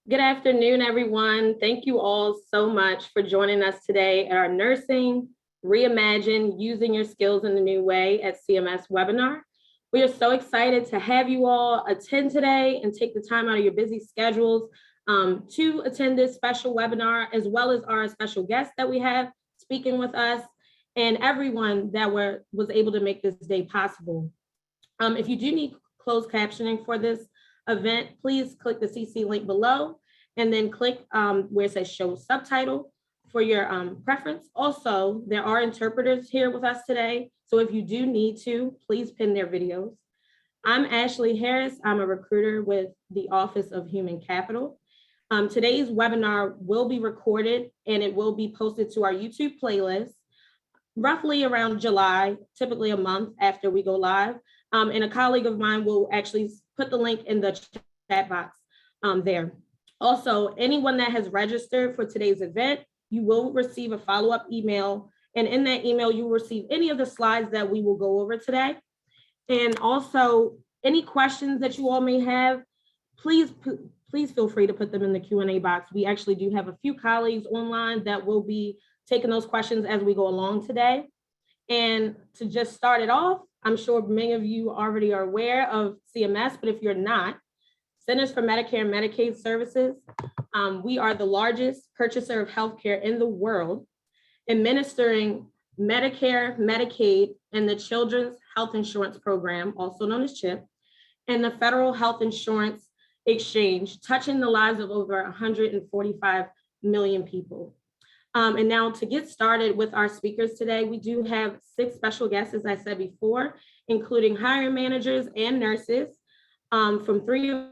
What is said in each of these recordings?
Good afternoon, everyone. Thank you all so much for joining us today at our Nursing Reimagined, Using Your Skills in a New Way at CMS webinar. We are so excited to have you all attend today and take the time out of your busy schedules to attend this special webinar, as well as our special guest that we have speaking with us and everyone that was able to make this day possible. If you do need closed captioning for this event, please click the CC link below and then click where it says show subtitle for your preference. Also, there are interpreters here with us today. So if you do need to, please pin their videos. I'm Ashley Harris. I'm a recruiter with the Office of Human Capital. Today's webinar will be recorded and it will be posted to our YouTube playlist roughly around July, typically a month after we go live. And a colleague of mine will actually put the link in the chat box there. Also, anyone that has registered for today's event, you will receive a follow-up email. And in that email, you will receive any of the slides that we will go over today. And also, any questions that you all may have, please feel free to put them in the Q&A box. We actually do have a few colleagues online that will be taking those questions as we go along today. And to just start it off, I'm sure many of you already are aware of CMS, but if you're not, Centers for Medicare Medicaid Services, we are the largest purchaser of healthcare in the world, administering Medicare, Medicaid, and the Children's Health Insurance Program, also known as CHIP, and the Federal Health Insurance Exchange, touching the lives of over 145 million people. And now to get started with our speakers today, we do have 6 special guests, as I said before, including hiring managers and nurses from 3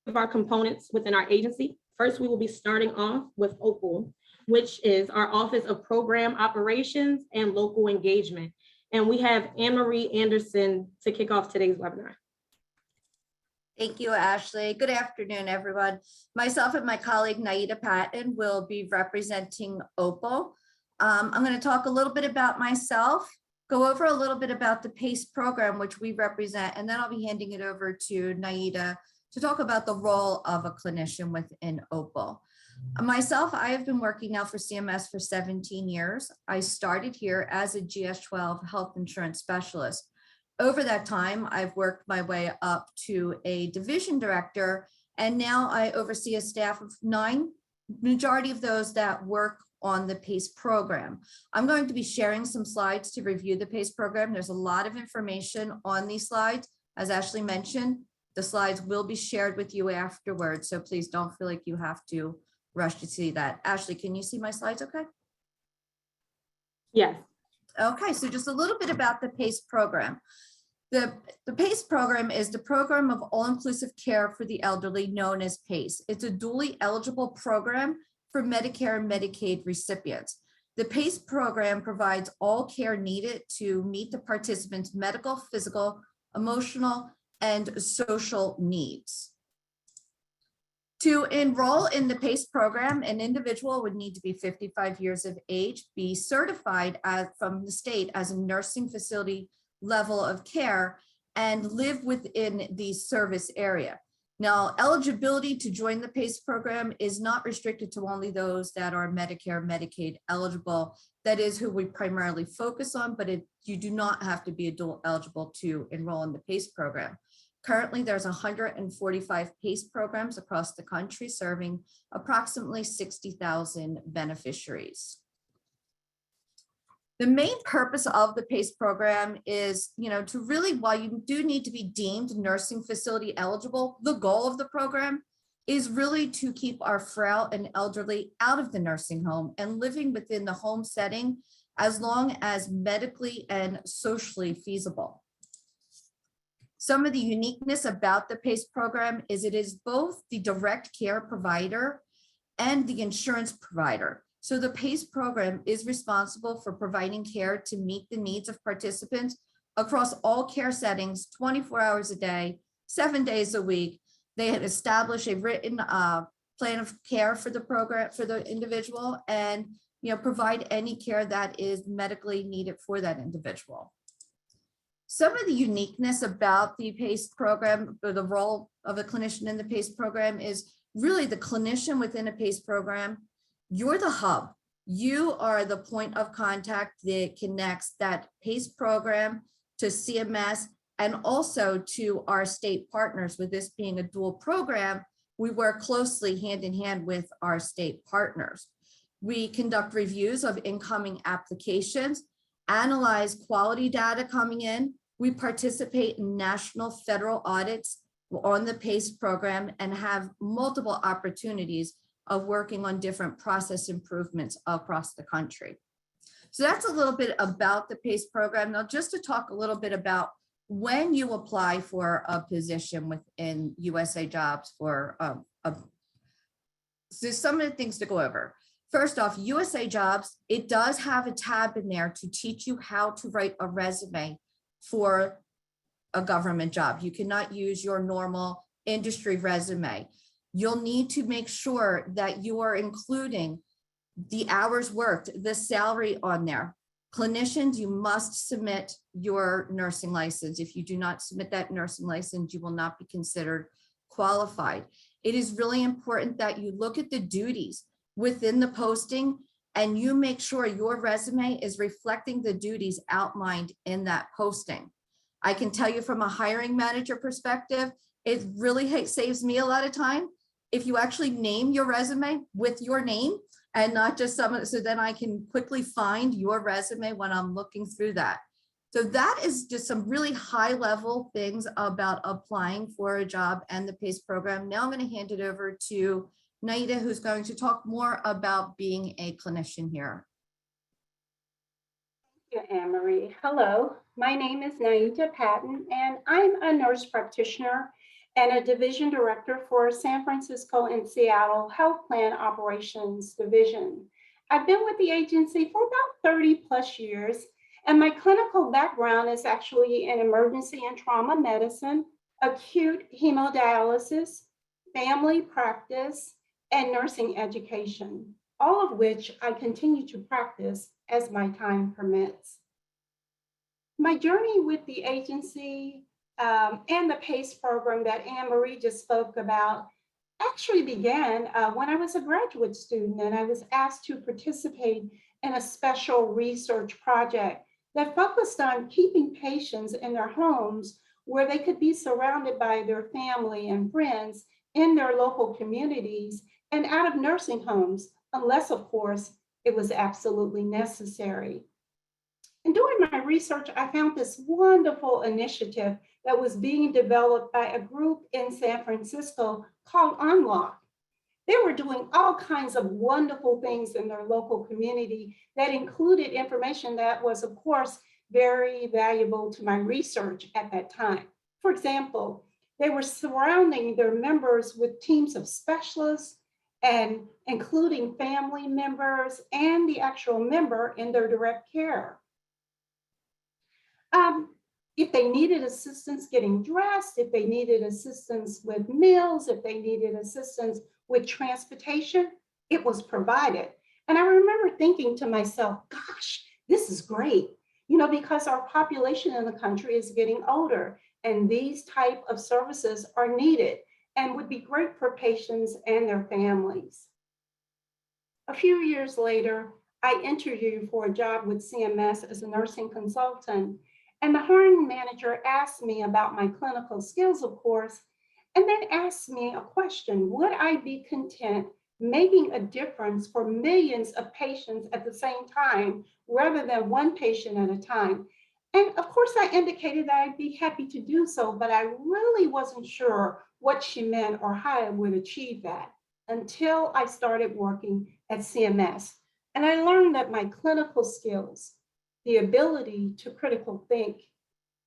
of our components within our agency. First, we will be starting off with OPAL, which is our Office of Program Operations and Local Engagement. And we have Anne-Marie Anderson to kick off today's webinar. Thank you, Ashley. Good afternoon, everyone. Myself and my colleague, Naida Patton, will be representing OPAL. I'm going to talk a little bit about myself, go over a little bit about the PACE program, which we represent, and then I'll be handing it over to Naida to talk about the role of a clinician within OPAL. Myself, I have been working now for CMS for 17 years. I started here as a GS-12 health insurance specialist. Over that time, I've worked my way up to a division director, and now I oversee a staff of 9, majority of those that work on the PACE program. I'm going to be sharing some slides to review the PACE program. There's a lot of information on these slides. As Ashley mentioned, the slides will be shared with you afterwards, so please don't feel like you have to rush to see that. Ashley, can you see my slides okay? Yes. Okay, so just a little bit about the PACE program. The PACE program is the Program of All-Inclusive Care for the Elderly, known as PACE. It's a dually eligible program for Medicare and Medicaid recipients. The PACE program provides all care needed to meet the participants' medical, physical, emotional, and social needs. To enroll in the PACE program, an individual would need to be 55 years of age, be certified from the state as a nursing facility level of care, and live within the service area. Now, eligibility to join the PACE program is not restricted to only those that are Medicare, Medicaid eligible. That is who we primarily focus on, but you do not have to be dual eligible to enroll in the PACE program. Currently, there's 145 PACE programs across the country serving approximately 60,000 beneficiaries. The main purpose of the PACE program is, to really, while you do need to be deemed nursing facility eligible, the goal of the program is really to keep our frail and elderly out of the nursing home and living within the home setting as long as medically and socially feasible. Some of the uniqueness about the PACE program is it is both the direct care provider and the insurance provider. So the PACE program is responsible for providing care to meet the needs of participants across all care settings, 24 hours a day, 7 days a week. They had established a written plan of care for the program, for the individual, and provide any care that is medically needed for that individual. Some of the uniqueness about the PACE program, or the role of a clinician in the PACE program, is really the clinician within a PACE program, you're the hub. You are the point of contact that connects that PACE program to CMS and also to our state partners. With this being a dual program, we work closely hand in hand with our state partners. We conduct reviews of incoming applications, analyze quality data coming in. We participate in national federal audits on the PACE program and have multiple opportunities of working on different process improvements across the country. So that's a little bit about the PACE program. Now, just to talk a little bit about when you apply for a position within USA Jobs for so some of the things to go over. First off, USA Jobs, it does have a tab in there to teach you how to write a resume for a government job. You cannot use your normal industry resume. You'll need to make sure that you are including the hours worked, the salary on there. Clinicians, you must submit your nursing license. If you do not submit that nursing license, you will not be considered qualified. It is really important that you look at the duties within the posting and you make sure your resume is reflecting the duties outlined in that posting. I can tell you from a hiring manager perspective, it really saves me a lot of time if you actually name your resume with your name and not just some, so then I can quickly find your resume when I'm looking through that. So that is just some really high level things about applying for a job and the PACE program. Now I'm going to hand it over to Naida, who's going to talk more about being a clinician here. Thank you, Anne-Marie. Hello, my name is Naida Patton, and I'm a nurse practitioner and a division director for San Francisco and Seattle Health Plan Operations Division. I've been with the agency for about 30 plus years, and my clinical background is actually in emergency and trauma medicine, acute hemodialysis, family practice, and nursing education, all of which I continue to practice as my time permits. My journey with the agency and the PACE program that Anne-Marie just spoke about actually began when I was a graduate student and I was asked to participate in a special research project that focused on keeping patients in their homes where they could be surrounded by their family and friends in their local communities and out of nursing homes, unless, of course, it was absolutely necessary. And doing my research, I found this wonderful initiative that was being developed by a group in San Francisco called Unlock. They were doing all kinds of wonderful things in their local community that included information that was, of course, very valuable to my research at that time. For example, they were surrounding their members with teams of specialists and including family members and the actual member in their direct care. If they needed assistance getting dressed, if they needed assistance with meals, if they needed assistance with transportation, it was provided. And I remember thinking to myself, gosh, this is great, you know, because our population in the country is getting older and these type of services are needed and would be great for patients and their families. A few years later, I interviewed for a job with CMS as a nursing consultant. And the hiring manager asked me about my clinical skills, of course, and then asked me a question: would I be content making a difference for millions of patients at the same time, rather than one patient at a time? And of course, I indicated that I'd be happy to do so, but I really wasn't sure what she meant or how I would achieve that until I started working at CMS. And I learned that my clinical skills, the ability to critical think,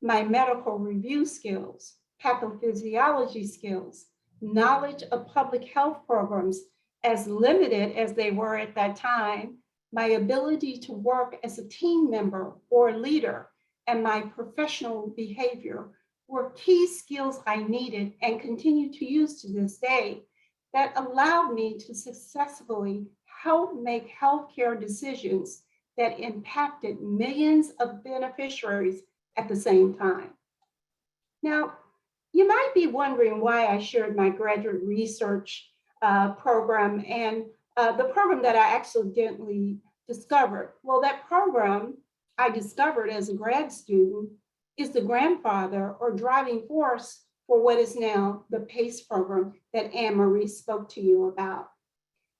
my medical review skills, pathophysiology skills, knowledge of public health programs, as limited as they were at that time, my ability to work as a team member or leader, and my professional behavior were key skills I needed and continue to use to this day that allowed me to successfully help make healthcare decisions that impacted millions of beneficiaries at the same time. Now, you might be wondering why I shared my graduate research program, and the program that I accidentally discovered. Well, that program I discovered as a grad student is the grandfather or driving force for what is now the PACE program that Anne-Marie spoke to you about.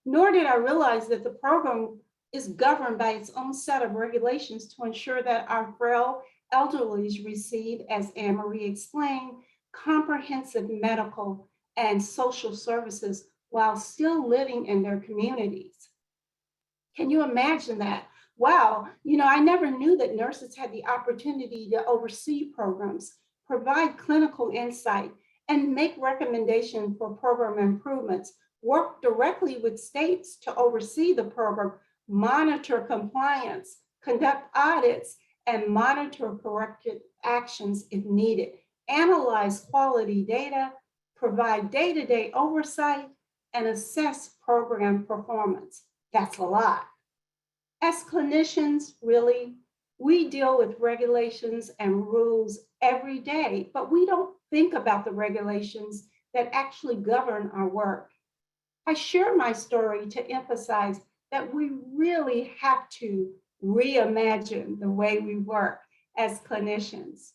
Nor did I realize that the program is governed by its own set of regulations to ensure that our frail elderly receive, as Anne-Marie explained, comprehensive medical and social services while still living in their communities. Can you imagine that? Wow, I never knew that nurses had the opportunity to oversee programs, provide clinical insight, and make recommendations for program improvements, work directly with states to oversee the program, monitor compliance, conduct audits, and monitor corrective actions if needed, analyze quality data, provide day-to-day oversight, and assess program performance. That's a lot. As clinicians, really, we deal with regulations and rules every day, but we don't think about the regulations that actually govern our work. I share my story to emphasize that we really have to reimagine the way we work as clinicians.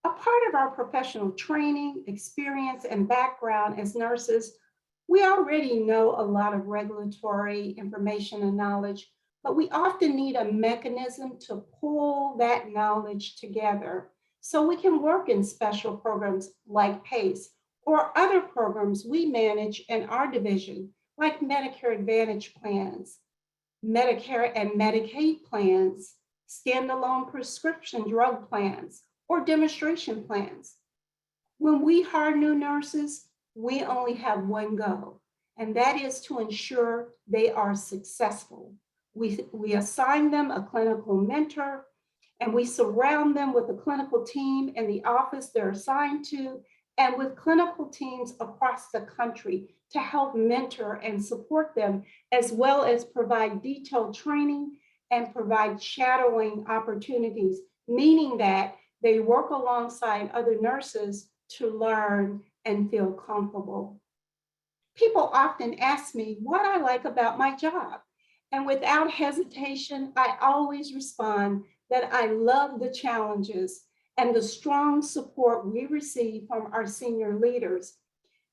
A part of our professional training, experience, and background as nurses, we already know a lot of regulatory information and knowledge, but we often need a mechanism to pull that knowledge together so we can work in special programs like PACE or other programs we manage in our division, like Medicare Advantage plans, Medicare and Medicaid plans, standalone prescription drug plans, or demonstration plans. When we hire new nurses, we only have one goal, and that is to ensure they are successful. We assign them a clinical mentor, and we surround them with a clinical team in the office they're assigned to, and with clinical teams across the country to help mentor and support them, as well as provide detailed training and provide shadowing opportunities, meaning that they work alongside other nurses to learn and feel comfortable. People often ask me what I like about my job, and without hesitation, I always respond that I love the challenges and the strong support we receive from our senior leaders.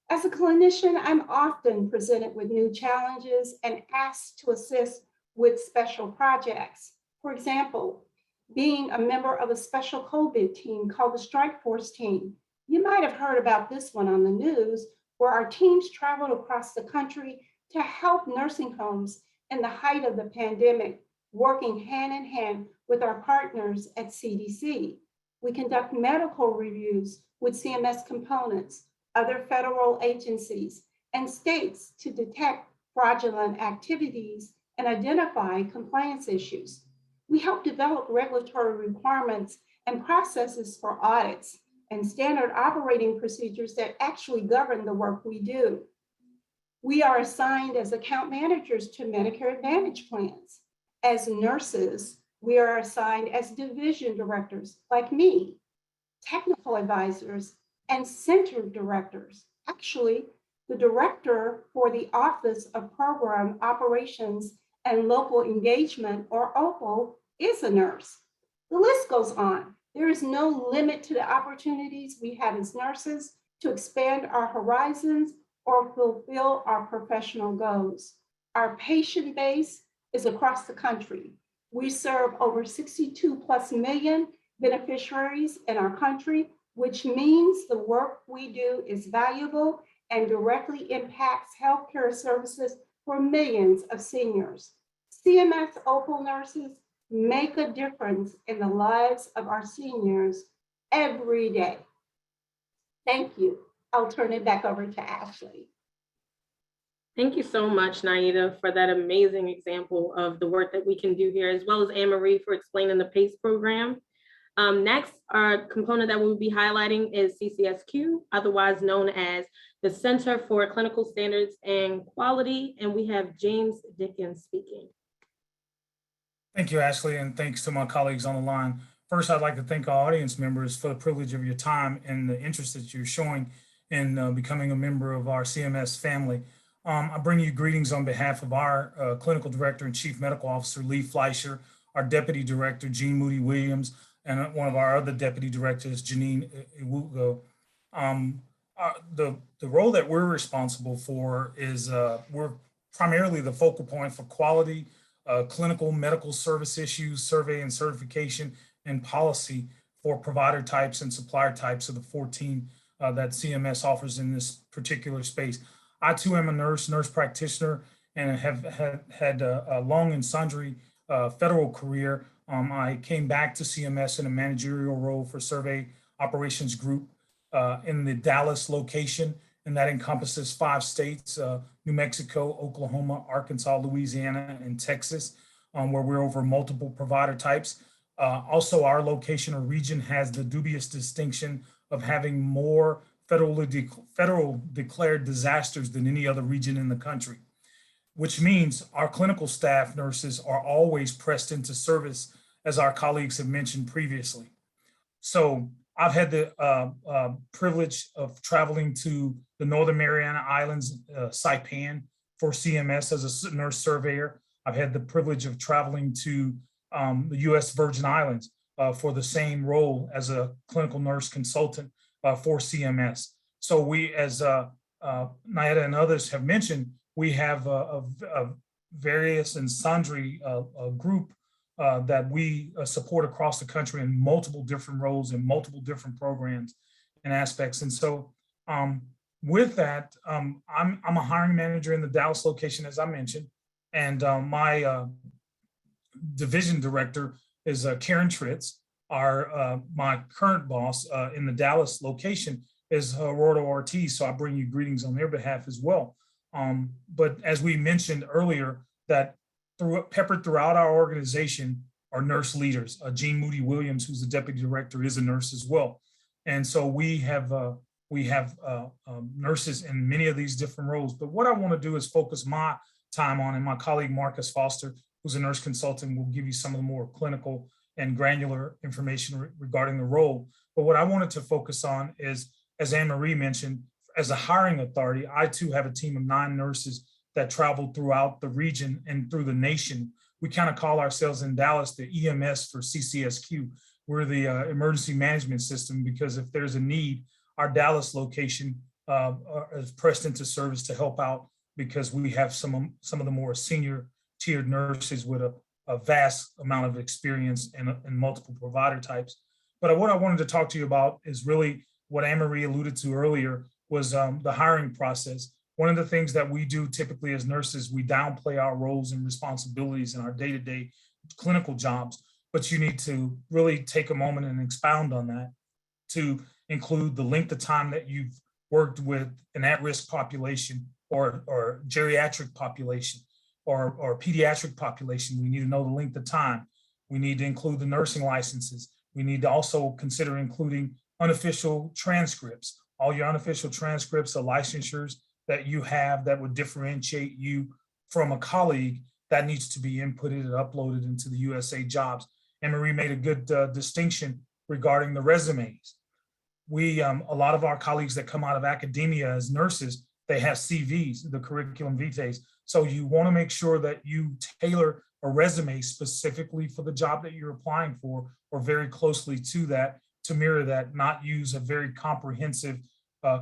As a clinician, I'm often presented with new challenges and asked to assist with special projects. For example, being a member of a special COVID team called the Strike Force team. You might have heard about this one on the news, where our teams traveled across the country to help nursing homes in the height of the pandemic, working hand in hand with our partners at CDC. We conduct medical reviews with CMS components, other federal agencies, and states to detect fraudulent activities and identify compliance issues. We help develop regulatory requirements and processes for audits and standard operating procedures that actually govern the work we do. We are assigned as account managers to Medicare Advantage plans. As nurses, we are assigned as division directors, like me, technical advisors, and center directors. Actually, the director for the Office of Program Operations and Local Engagement, or OPO, is a nurse. The list goes on. There is no limit to the opportunities we have as nurses to expand our horizons or fulfill our professional goals. Our patient base is across the country. We serve over 62+ million beneficiaries in our country, which means the work we do is valuable and directly impacts healthcare services for millions of seniors. CMS OPO nurses make a difference in the lives of our seniors every day. Thank you. I'll turn it back over to Ashley. Thank you so much, Naida, for that amazing example of the work that we can do here, as well as Anne-Marie for explaining the PACE program. Next, our component that we'll be highlighting is CCSQ, otherwise known as the Center for Clinical Standards and Quality, and we have James Dickens speaking. Thank you, Ashley, and thanks to my colleagues on the line. First, I'd like to thank our audience members for the privilege of your time and the interest that you're showing in becoming a member of our CMS family. I bring you greetings on behalf of our Clinical Director and Chief Medical Officer, Lee Fleischer, our Deputy Director, Jean Moody Williams, and one of our other Deputy Directors, Janine Iwugo. The role that we're responsible for is we're primarily the focal point for quality, clinical medical service issues, survey and certification, and policy for provider types and supplier types of the 14 that CMS offers in this particular space. I too am a nurse practitioner, and have had a long and sundry federal career. I came back to CMS in a managerial role for Survey Operations Group in the Dallas location, and that encompasses 5 states, New Mexico, Oklahoma, Arkansas, Louisiana, and Texas, where we're over multiple provider types. Also, our location or region has the dubious distinction of having more federal declared disasters than any other region in the country, which means our clinical staff nurses are always pressed into service, as our colleagues have mentioned previously. So I've had the privilege of traveling to the Northern Mariana Islands, Saipan, for CMS as a nurse surveyor. I've had the privilege of traveling to the US Virgin Islands for the same role as a clinical nurse consultant for CMS. So we, as Nayetta and others have mentioned, we have a various and sundry group that we support across the country in multiple different roles and multiple different programs and aspects. And so with that, I'm a hiring manager in the Dallas location, as I mentioned, and my division director is Karen Tritz. My current boss in the Dallas location is Gerardo Ortiz, so I bring you greetings on their behalf as well. But as we mentioned earlier, that peppered throughout our organization are nurse leaders. Jean Moody Williams, who's the deputy director, is a nurse as well. And so we have nurses in many of these different roles. But what I want to do is focus my time on, and my colleague Marcus Foster, who's a nurse consultant, will give you some of the more clinical and granular information regarding the role. But what I wanted to focus on is, as Anne-Marie mentioned, as a hiring authority, I too have a team of 9 nurses that travel throughout the region and through the nation. We kind of call ourselves in Dallas the EMS for CCSQ. We're the emergency management system, because if there's a need, our Dallas location is pressed into service to help out, because we have some of the more senior tiered nurses with a vast amount of experience in multiple provider types. But what I wanted to talk to you about is really what Anne-Marie alluded to earlier, was the hiring process. One of the things that we do typically as nurses, we downplay our roles and responsibilities in our day-to-day clinical jobs, but you need to really take a moment and expound on that, to include the length of time that you've worked with an at-risk population or geriatric population or pediatric population. We need to know the length of time. We need to include the nursing licenses. We need to also consider including unofficial transcripts. All your unofficial transcripts or licensures that you have that would differentiate you from a colleague, that needs to be inputted and uploaded into the USA Jobs. And Marie made a good distinction regarding the resumes. A lot of our colleagues that come out of academia as nurses, they have CVs, the curriculum vitae. So you want to make sure that you tailor a resume specifically for the job that you're applying for, or very closely to that, to mirror that, not use a very comprehensive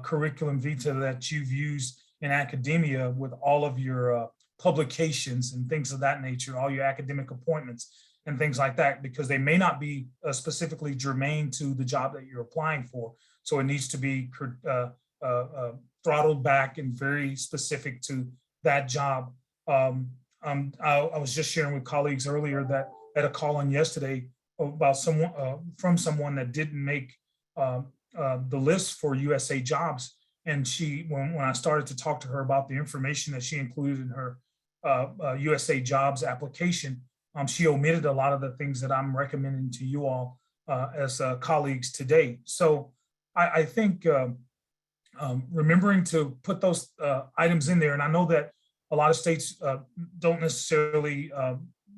curriculum vitae that you've used in academia with all of your publications and things of that nature, all your academic appointments and things like that, because they may not be specifically germane to the job that you're applying for. So it needs to be throttled back and very specific to that job. I was just sharing with colleagues earlier that at a call-in yesterday about someone from someone that didn't make the list for USA Jobs. And when I started to talk to her about the information that she included in her USA Jobs application, she omitted a lot of the things that I'm recommending to you all as colleagues today. So I think remembering to put those items in there, and I know that a lot of states don't necessarily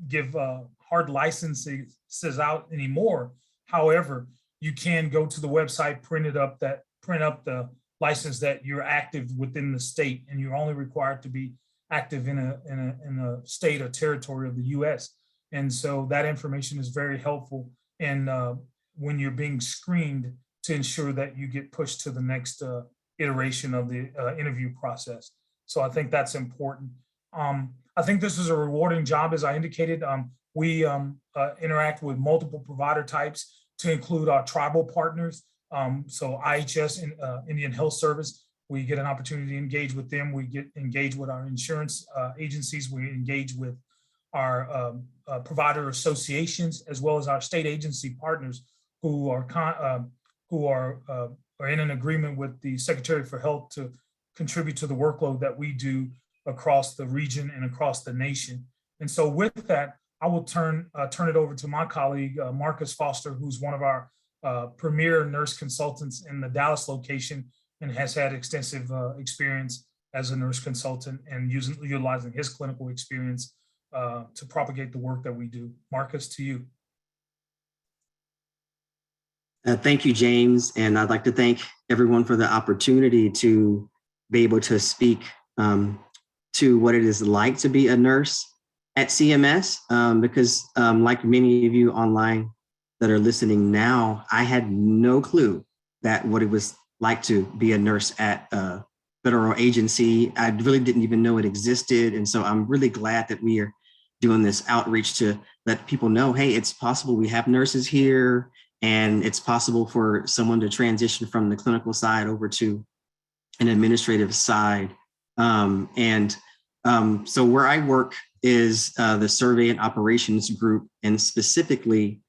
give hard licenses out anymore. However, you can go to the website, print up the license that you're active within the state, and you're only required to be active in a state or territory of the US. And so that information is very helpful in when you're being screened to ensure that you get pushed to the next iteration of the interview process. So I think that's important. I think this is a rewarding job, as I indicated. We interact with multiple provider types to include our tribal partners. So IHS, Indian Health Service, we get an opportunity to engage with them. We get engaged with our insurance agencies. We engage with our provider associations, as well as our state agency partners who are in an agreement with the Secretary for Health to contribute to the workload that we do across the region and across the nation. And so with that, I will turn it over to my colleague, Marcus Foster, who's one of our premier nurse consultants in the Dallas location and has had extensive experience as a nurse consultant and utilizing his clinical experience to propagate the work that we do. Marcus, to you. Thank you, James. And I'd like to thank everyone for the opportunity to be able to speak to what it is like to be a nurse at CMS, because like many of you online that are listening now, I had no clue that what it was like to be a nurse at a federal agency. I really didn't even know it existed. And so I'm really glad that we are doing this outreach to let people know, hey, it's possible we have nurses here, and it's possible for someone to transition from the clinical side over to an administrative side. So where I work is the survey and operations group, and specifically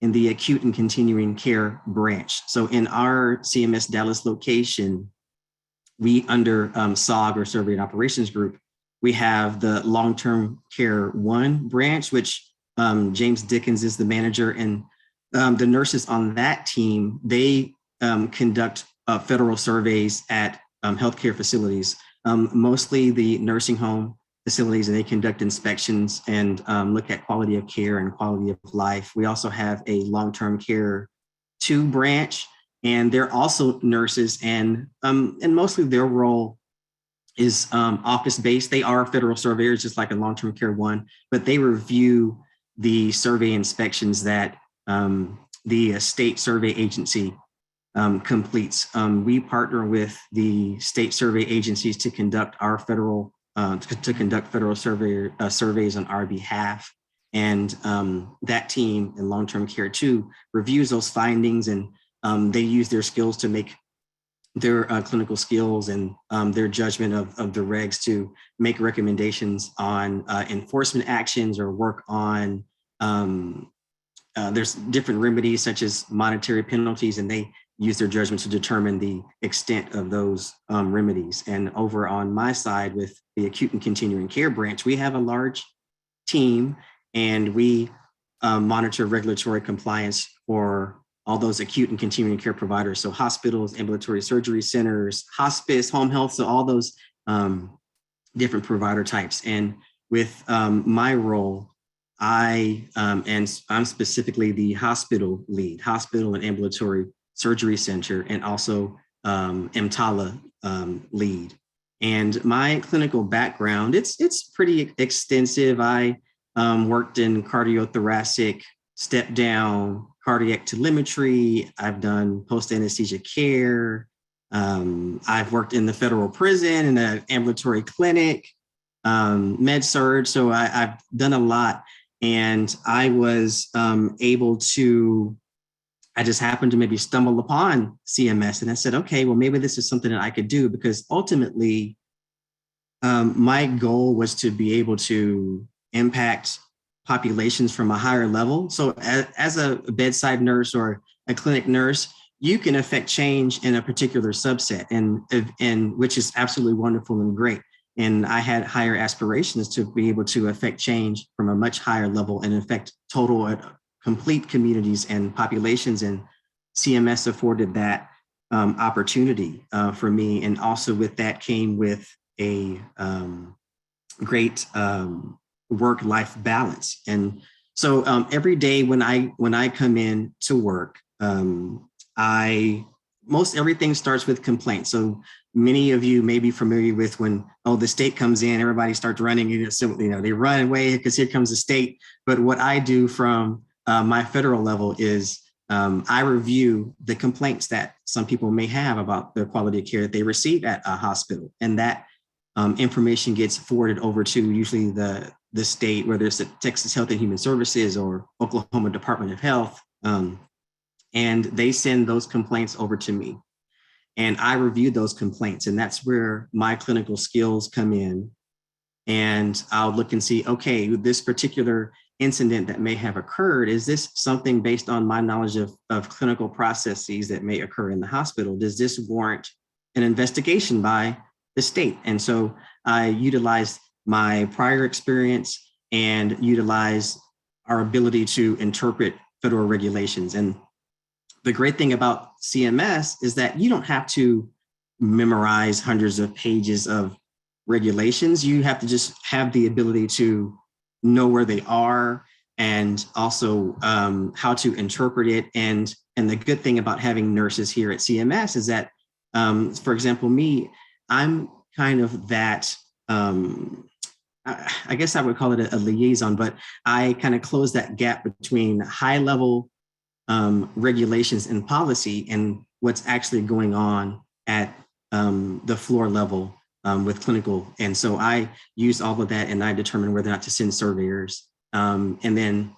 in the acute and continuing care branch. So in our CMS Dallas location, we under SOG, or Survey and Operations Group, we have the long-term care 1 branch, which James Dickens is the manager, and the nurses on that team, they conduct federal surveys at healthcare facilities, mostly the nursing home facilities, and they conduct inspections and look at quality of care and quality of life. We also have a long-term care 2 branch, and they're also nurses, and mostly their role is office-based. They are federal surveyors, just like a long-term care 1, but they review the survey inspections that the state survey agency completes. We partner with the state survey agencies to conduct our federal surveys on our behalf. And that team in long-term care 2 reviews those findings, and they use their skills to make their clinical skills and their judgment of the regs to make recommendations on enforcement actions or work on there's different remedies such as monetary penalties, and they use their judgment to determine the extent of those remedies. And over on my side with the acute and continuing care branch, we have a large team, and we monitor regulatory compliance for all those acute and continuing care providers. So hospitals, ambulatory surgery centers, hospice, home health, so all those different provider types. And with my role, I'm specifically the hospital lead, hospital and ambulatory surgery center, and also EMTALA lead. And my clinical background, it's pretty extensive. I worked in cardiothoracic step down, cardiac telemetry. I've done post anesthesia care. I've worked in the federal prison in an ambulatory clinic, med surg. So I've done a lot. And I was able to, I just happened to maybe stumble upon CMS, and I said, okay, well, maybe this is something that I could do, because ultimately my goal was to be able to impact populations from a higher level. So as a bedside nurse or a clinic nurse, you can affect change in a particular subset, and which is absolutely wonderful and great. And I had higher aspirations to be able to affect change from a much higher level and affect total, complete communities and populations. And CMS afforded that opportunity for me. And also with that came with a great work-life balance. And so every day when I come in to work, I most everything starts with complaints. So many of you may be familiar with when, oh, the state comes in, everybody starts running, so, they run away because here comes the state. But what I do from my federal level is I review the complaints that some people may have about the quality of care that they receive at a hospital. And that information gets forwarded over to usually the state, whether it's the Texas Health and Human Services or Oklahoma Department of Health. And they send those complaints over to me. And I review those complaints. And that's where my clinical skills come in. And I'll look and see, okay, this particular incident that may have occurred, is this something based on my knowledge of clinical processes that may occur in the hospital? Does this warrant an investigation by the state? And so I utilize my prior experience and utilize our ability to interpret federal regulations. And the great thing about CMS is that you don't have to memorize hundreds of pages of regulations. You have to just have the ability to know where they are and also how to interpret it. And the good thing about having nurses here at CMS is that, for example, me, I'm kind of that, I guess I would call it a liaison, but I kind of close that gap between high level regulations and policy and what's actually going on at the floor level with clinical. And so I use all of that and I determine whether or not to send surveyors. And then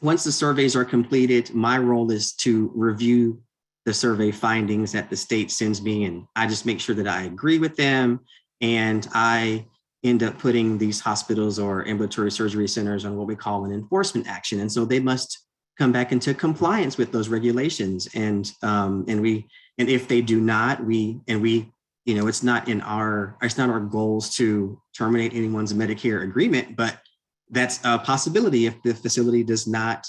once the surveys are completed, my role is to review the survey findings that the state sends me. And I just make sure that I agree with them. And I end up putting these hospitals or ambulatory surgery centers on what we call an enforcement action. And so they must come back into compliance with those regulations. And if they do not, it's not our goals to terminate anyone's Medicare agreement, but that's a possibility if the facility does not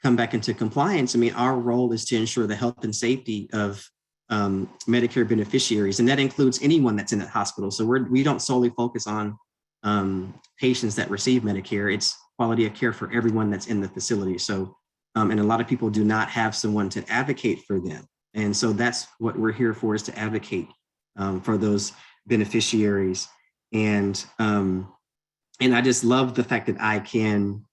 come back into compliance. I mean, our role is to ensure the health and safety of Medicare beneficiaries, and that includes anyone that's in that hospital. So we don't solely focus on patients that receive Medicare. It's quality of care for everyone that's in the facility. So, and a lot of people do not have someone to advocate for them. And so that's what we're here for, is to advocate for those beneficiaries. And I just love the fact that I can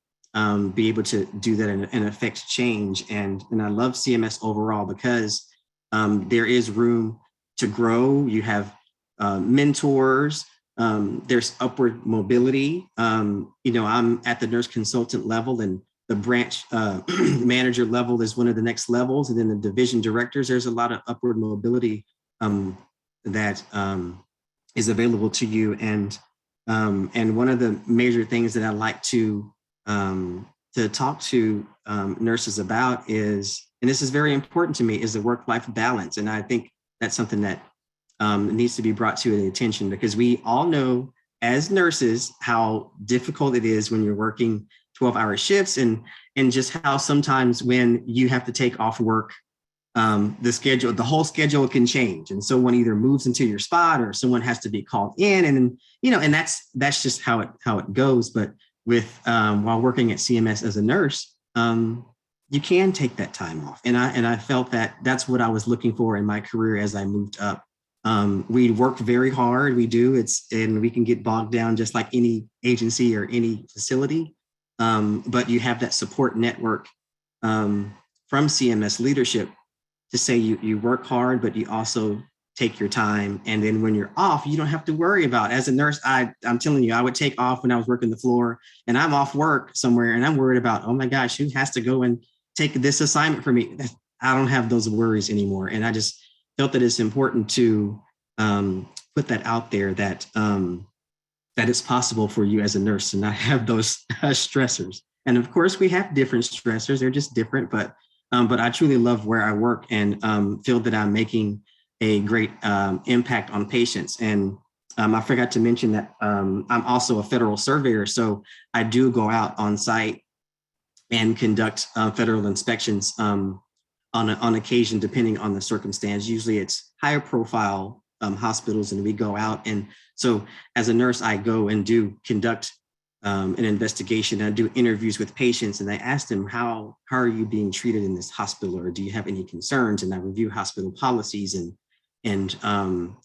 be able to do that and affect change. And I love CMS overall because there is room to grow. You have mentors. There's upward mobility. I'm at the nurse consultant level, and the branch manager level is one of the next levels. And then the division directors, there's a lot of upward mobility that is available to you. And one of the major things that I like to talk to nurses about is, and this is very important to me, is the work-life balance. And I think that's something that needs to be brought to the attention, because we all know as nurses how difficult it is when you're working 12-hour shifts, and just how sometimes when you have to take off work, the whole schedule can change. And someone either moves into your spot or someone has to be called in. And that's just how it goes. But while working at CMS as a nurse, you can take that time off. And I felt that that's what I was looking for in my career as I moved up. We work very hard. We do. And we can get bogged down just like any agency or any facility. But you have that support network from CMS leadership to say you work hard, but you also take your time. And then when you're off, you don't have to worry about, as a nurse, I'm telling you, I would take off when I was working the floor, and I'm off work somewhere and I'm worried about, oh my gosh, who has to go and take this assignment for me? I don't have those worries anymore. And I just felt that it's important to put that out there, that it's possible for you as a nurse to not have those stressors. And of course, we have different stressors. They're just different, but I truly love where I work and feel that I'm making a great impact on patients. And I forgot to mention that I'm also a federal surveyor. So I do go out on site and conduct federal inspections on occasion, depending on the circumstance. Usually it's higher profile hospitals, and we go out. And so as a nurse, I go and do conduct an investigation. I do interviews with patients, and I ask them, how are you being treated in this hospital, or do you have any concerns? And I review hospital policies. And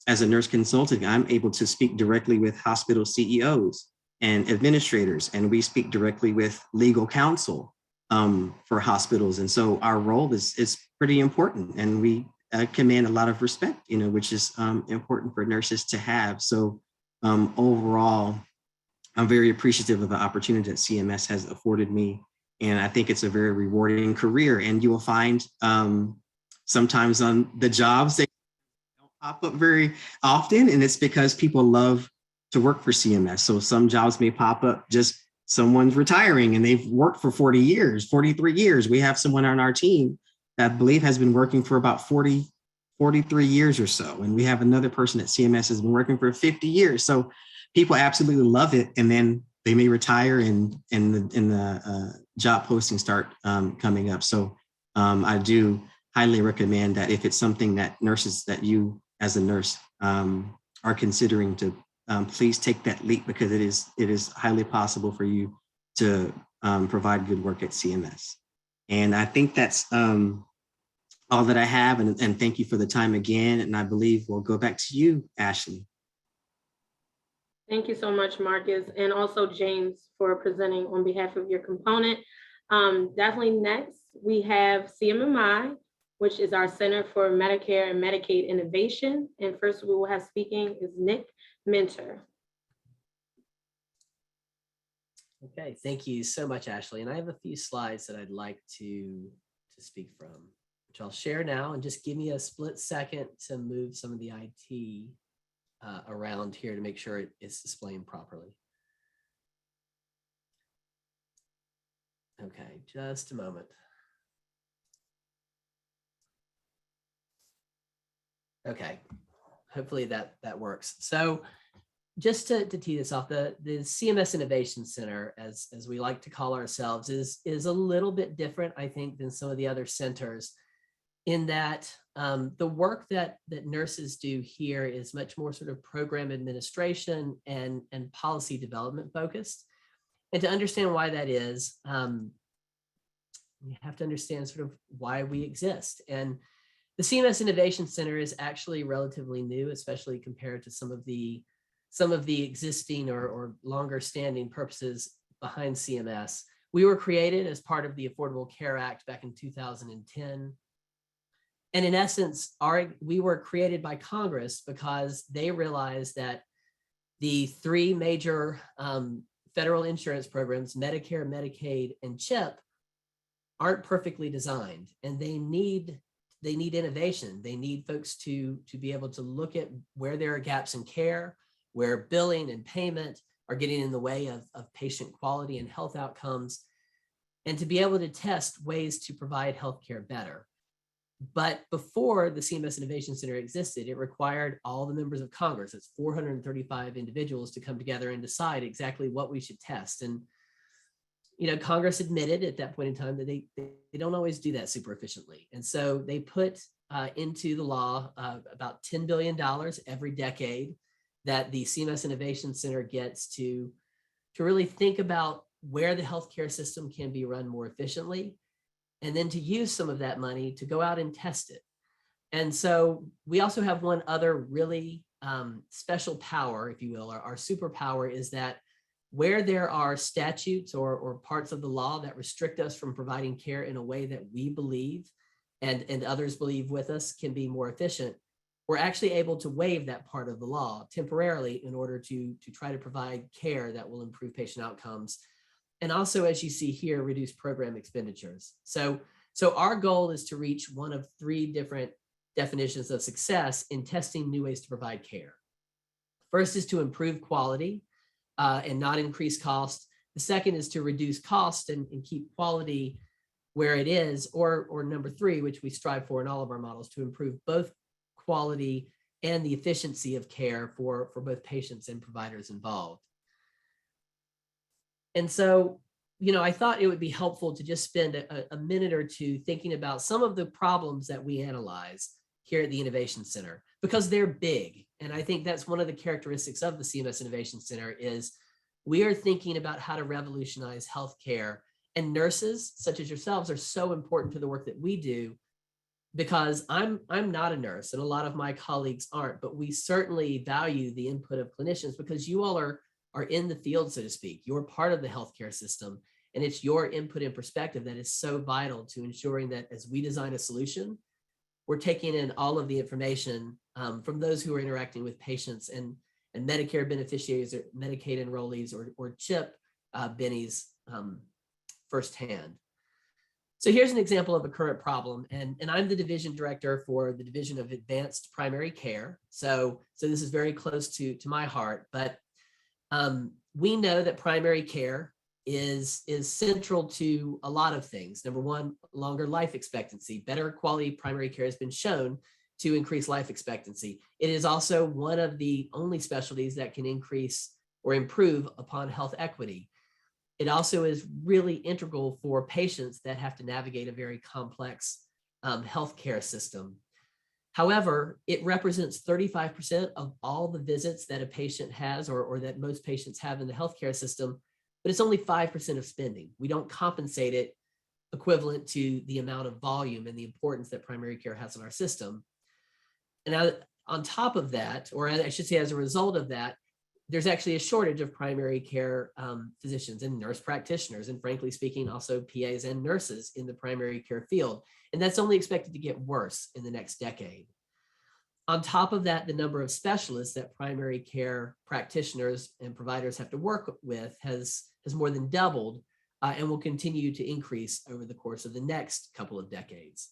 as a nurse consultant, I'm able to speak directly with hospital CEOs and administrators, and we speak directly with legal counsel for hospitals. And so our role is pretty important, and we command a lot of respect, which is important for nurses to have. So overall, I'm very appreciative of the opportunity that CMS has afforded me. And I think it's a very rewarding career. And you will find sometimes on the jobs, they don't pop up very often. And it's because people love to work for CMS. So some jobs may pop up, just someone's retiring and they've worked for 40 years, 43 years. We have someone on our team that I believe has been working for about 43 years or so. And we have another person at CMS has been working for 50 years. So people absolutely love it. And then they may retire and the job postings start coming up. So I do highly recommend that if it's something that nurses, that you as a nurse are considering to, please take that leap, because it is highly possible for you to provide good work at CMS. And I think that's all that I have. And thank you for the time again. And I believe we'll go back to you, Ashley. Thank you so much, Marcus, and also James for presenting on behalf of your component. Definitely next, we have CMMI, which is our Center for Medicare and Medicaid Innovation. And first we will have speaking is Nick Minter. Okay, thank you so much, Ashley. And I have a few slides that I'd like to speak from, which I'll share now, and just give me a split second to move some of the IT around here to make sure it is displaying properly. Okay, just a moment. Okay, hopefully that works. So just to tee this off, the CMS Innovation Center, as we like to call ourselves, is a little bit different, I think, than some of the other centers, in that the work that nurses do here is much more sort of program administration and policy development focused. And to understand why that is, you have to understand sort of why we exist. And the CMS Innovation Center is actually relatively new, especially compared to some of the existing or longer standing purposes behind CMS. We were created as part of the Affordable Care Act back in 2010. And in essence, we were created by Congress because they realized that the three major federal insurance programs, Medicare, Medicaid, and CHIP, aren't perfectly designed, and they need innovation. They need folks to be able to look at where there are gaps in care, where billing and payment are getting in the way of patient quality and health outcomes, and to be able to test ways to provide healthcare better. But before the CMS Innovation Center existed, it required all the members of Congress, it's 435 individuals, to come together and decide exactly what we should test. And Congress admitted at that point in time that they don't always do that super efficiently. And so they put into the law about $10 billion every decade that the CMS Innovation Center gets to really think about where the healthcare system can be run more efficiently, and then to use some of that money to go out and test it. And so we also have one other really special power, if you will. Our superpower is that where there are statutes or parts of the law that restrict us from providing care in a way that we believe and others believe with us can be more efficient, we're actually able to waive that part of the law temporarily in order to try to provide care that will improve patient outcomes. And also, as you see here, reduce program expenditures. So our goal is to reach one of three different definitions of success in testing new ways to provide care. First is to improve quality and not increase cost. The second is to reduce cost and keep quality where it is, or number three, which we strive for in all of our models, to improve both quality and the efficiency of care for both patients and providers involved. And so, I thought it would be helpful to just spend a minute or two thinking about some of the problems that we analyze here at the Innovation Center, because they're big. And I think that's one of the characteristics of the CMS Innovation Center is we are thinking about how to revolutionize healthcare, and nurses such as yourselves are so important to the work that we do, because I'm not a nurse and a lot of my colleagues aren't, but we certainly value the input of clinicians because you all are in the field, so to speak. You're part of the healthcare system, and it's your input and perspective that is so vital to ensuring that as we design a solution, we're taking in all of the information from those who are interacting with patients and Medicare beneficiaries or Medicaid enrollees or CHIP bennies firsthand. So here's an example of a current problem, and I'm the division director for the Division of Advanced Primary Care. So this is very close to my heart, but we know that primary care is central to a lot of things. Number one, longer life expectancy. Better quality primary care has been shown to increase life expectancy. It is also one of the only specialties that can increase or improve upon health equity. It also is really integral for patients that have to navigate a very complex healthcare system. However, it represents 35% of all the visits that a patient has or that most patients have in the healthcare system, but it's only 5% of spending. We don't compensate it equivalent to the amount of volume and the importance that primary care has in our system. And on top of that, or I should say as a result of that, there's actually a shortage of primary care physicians and nurse practitioners, and frankly speaking, also PAs and nurses in the primary care field. And that's only expected to get worse in the next decade. On top of that, the number of specialists that primary care practitioners and providers have to work with has more than doubled and will continue to increase over the course of the next couple of decades.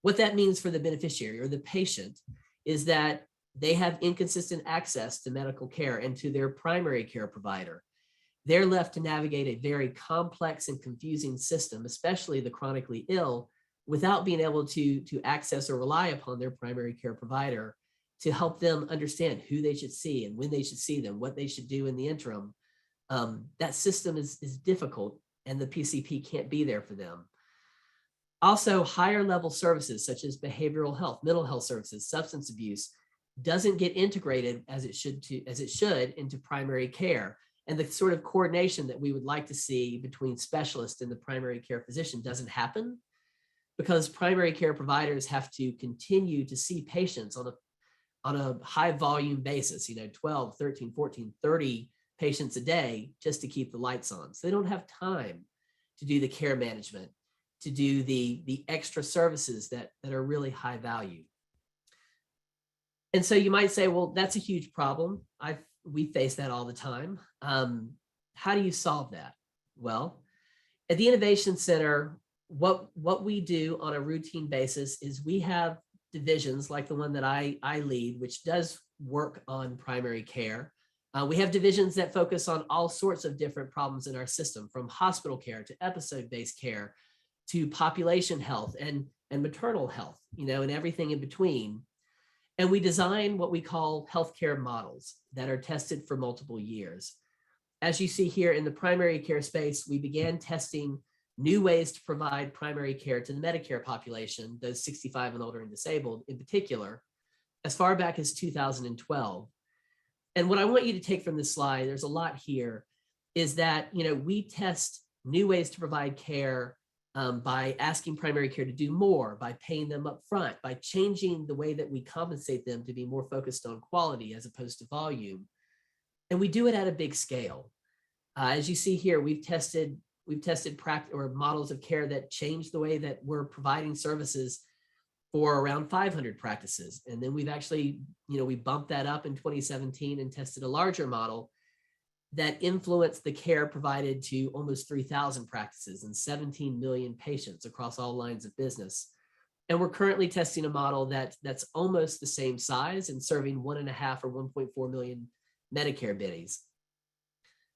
What that means for the beneficiary or the patient is that they have inconsistent access to medical care and to their primary care provider. They're left to navigate a very complex and confusing system, especially the chronically ill, without being able to access or rely upon their primary care provider to help them understand who they should see and when they should see them, what they should do in the interim. That system is difficult, and the PCP can't be there for them. Also, higher level services such as behavioral health, mental health services, substance abuse doesn't get integrated as it should into primary care. And the sort of coordination that we would like to see between specialists and the primary care physician doesn't happen, because primary care providers have to continue to see patients on a high volume basis, 12, 13, 14, 30 patients a day just to keep the lights on. So they don't have time to do the care management, to do the extra services that are really high value. And so you might say, well, that's a huge problem. We face that all the time. How do you solve that? Well, at the Innovation Center, what we do on a routine basis is we have divisions like the one that I lead, which does work on primary care. We have divisions that focus on all sorts of different problems in our system, from hospital care to episode-based care to population health and maternal health, and everything in between. And we design what we call healthcare models that are tested for multiple years. As you see here in the primary care space, we began testing new ways to provide primary care to the Medicare population, those 65 and older and disabled in particular, as far back as 2012. And what I want you to take from this slide, there's a lot here, is that we test new ways to provide care by asking primary care to do more, by paying them up front, by changing the way that we compensate them to be more focused on quality as opposed to volume. And we do it at a big scale. As you see here, we've tested models of care that change the way that we're providing services for around 500 practices. And then we've actually, we bumped that up in 2017 and tested a larger model that influenced the care provided to almost 3,000 practices and 17 million patients across all lines of business. And we're currently testing a model that's almost the same size and serving 1.5 or 1.4 million Medicare bennies.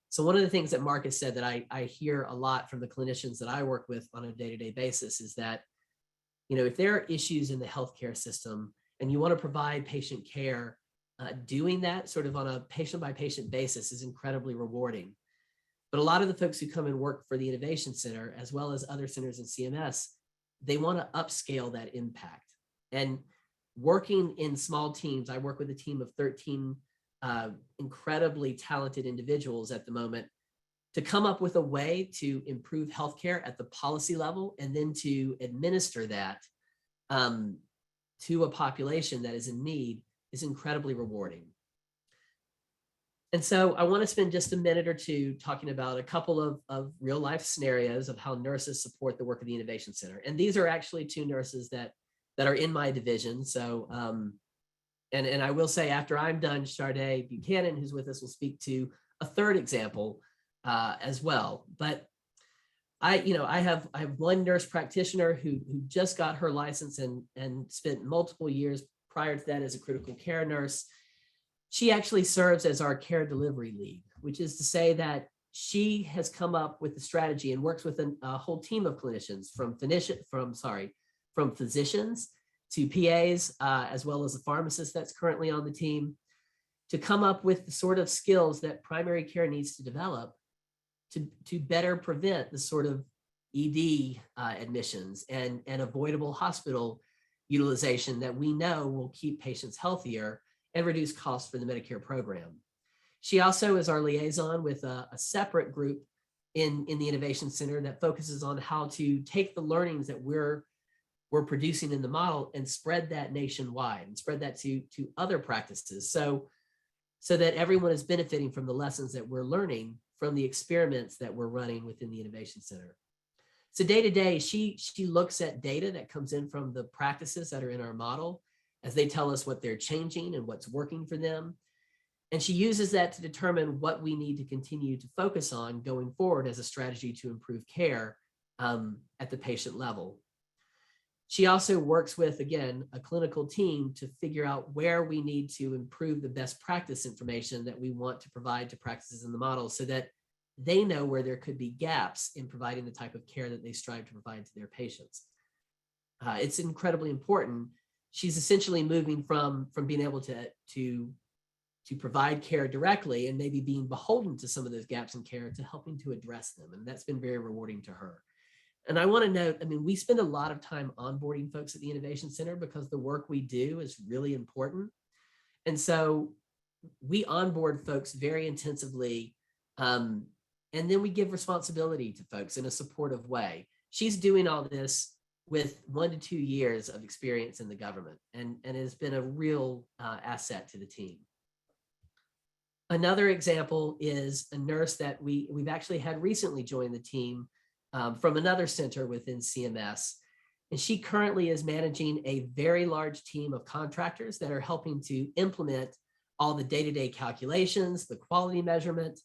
So one of the things that Marcus said that I hear a lot from the clinicians that I work with on a day-to-day basis is that, if there are issues in the healthcare system and you want to provide patient care, doing that sort of on a patient-by-patient basis is incredibly rewarding. But a lot of the folks who come and work for the Innovation Center, as well as other centers in CMS, they want to upscale that impact. And working in small teams, I work with a team of 13 incredibly talented individuals at the moment to come up with a way to improve healthcare at the policy level and then to administer that to a population that is in need is incredibly rewarding. And so I want to spend just a minute or two talking about a couple of real life scenarios of how nurses support the work of the Innovation Center. And these are actually two nurses that are in my division. So, and I will say after I'm done, Sharday Buchanan, who's with us, will speak to a third example as well. But I have one nurse practitioner who just got her license and spent multiple years prior to that as a critical care nurse. She actually serves as our care delivery lead, which is to say that she has come up with the strategy and works with a whole team of clinicians from physicians to PAs, as well as a pharmacist that's currently on the team, to come up with the sort of skills that primary care needs to develop to better prevent the sort of ED admissions and avoidable hospital utilization that we know will keep patients healthier and reduce costs for the Medicare program. She also is our liaison with a separate group in the Innovation Center that focuses on how to take the learnings that we're producing in the model and spread that nationwide and spread that to other practices. So that everyone is benefiting from the lessons that we're learning from the experiments that we're running within the Innovation Center. So day to day, she looks at data that comes in from the practices that are in our model as they tell us what they're changing and what's working for them. And she uses that to determine what we need to continue to focus on going forward as a strategy to improve care at the patient level. She also works with, again, a clinical team to figure out where we need to improve the best practice information that we want to provide to practices in the model so that they know where there could be gaps in providing the type of care that they strive to provide to their patients. It's incredibly important. She's essentially moving from being able to provide care directly and maybe being beholden to some of those gaps in care to helping to address them. And that's been very rewarding to her. And I want to note, I mean, we spend a lot of time onboarding folks at the Innovation Center because the work we do is really important. And so we onboard folks very intensively. And then we give responsibility to folks in a supportive way. She's doing all this with 1 to 2 years of experience in the government and has been a real asset to the team. Another example is a nurse that we've actually had recently join the team from another center within CMS. And she currently is managing a very large team of contractors that are helping to implement all the day-to-day calculations, the quality measurement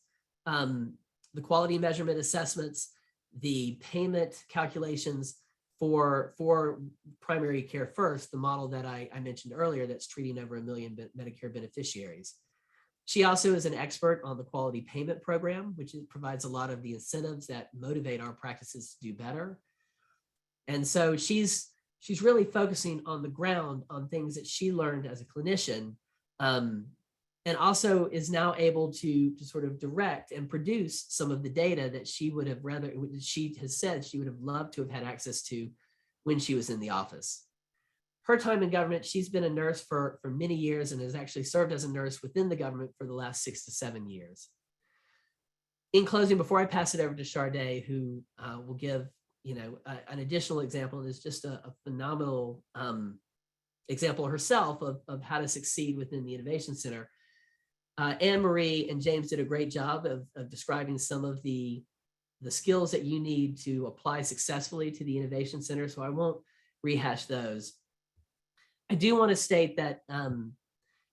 assessments, the payment calculations for primary care first, the model that I mentioned earlier that's treating over 1 million Medicare beneficiaries. She also is an expert on the quality payment program, which provides a lot of the incentives that motivate our practices to do better. And so she's really focusing on the ground on things that she learned as a clinician, and also is now able to sort of direct and produce some of the data that she has said she would have loved to have had access to when she was in the office. Her time in government, she's been a nurse for many years and has actually served as a nurse within the government for the last 6 to 7 years. In closing, before I pass it over to Sharday, who will give an additional example, and is just a phenomenal example herself of how to succeed within the Innovation Center. Anne Marie and James did a great job of describing some of the skills that you need to apply successfully to the Innovation Center, so I won't rehash those. I do want to state that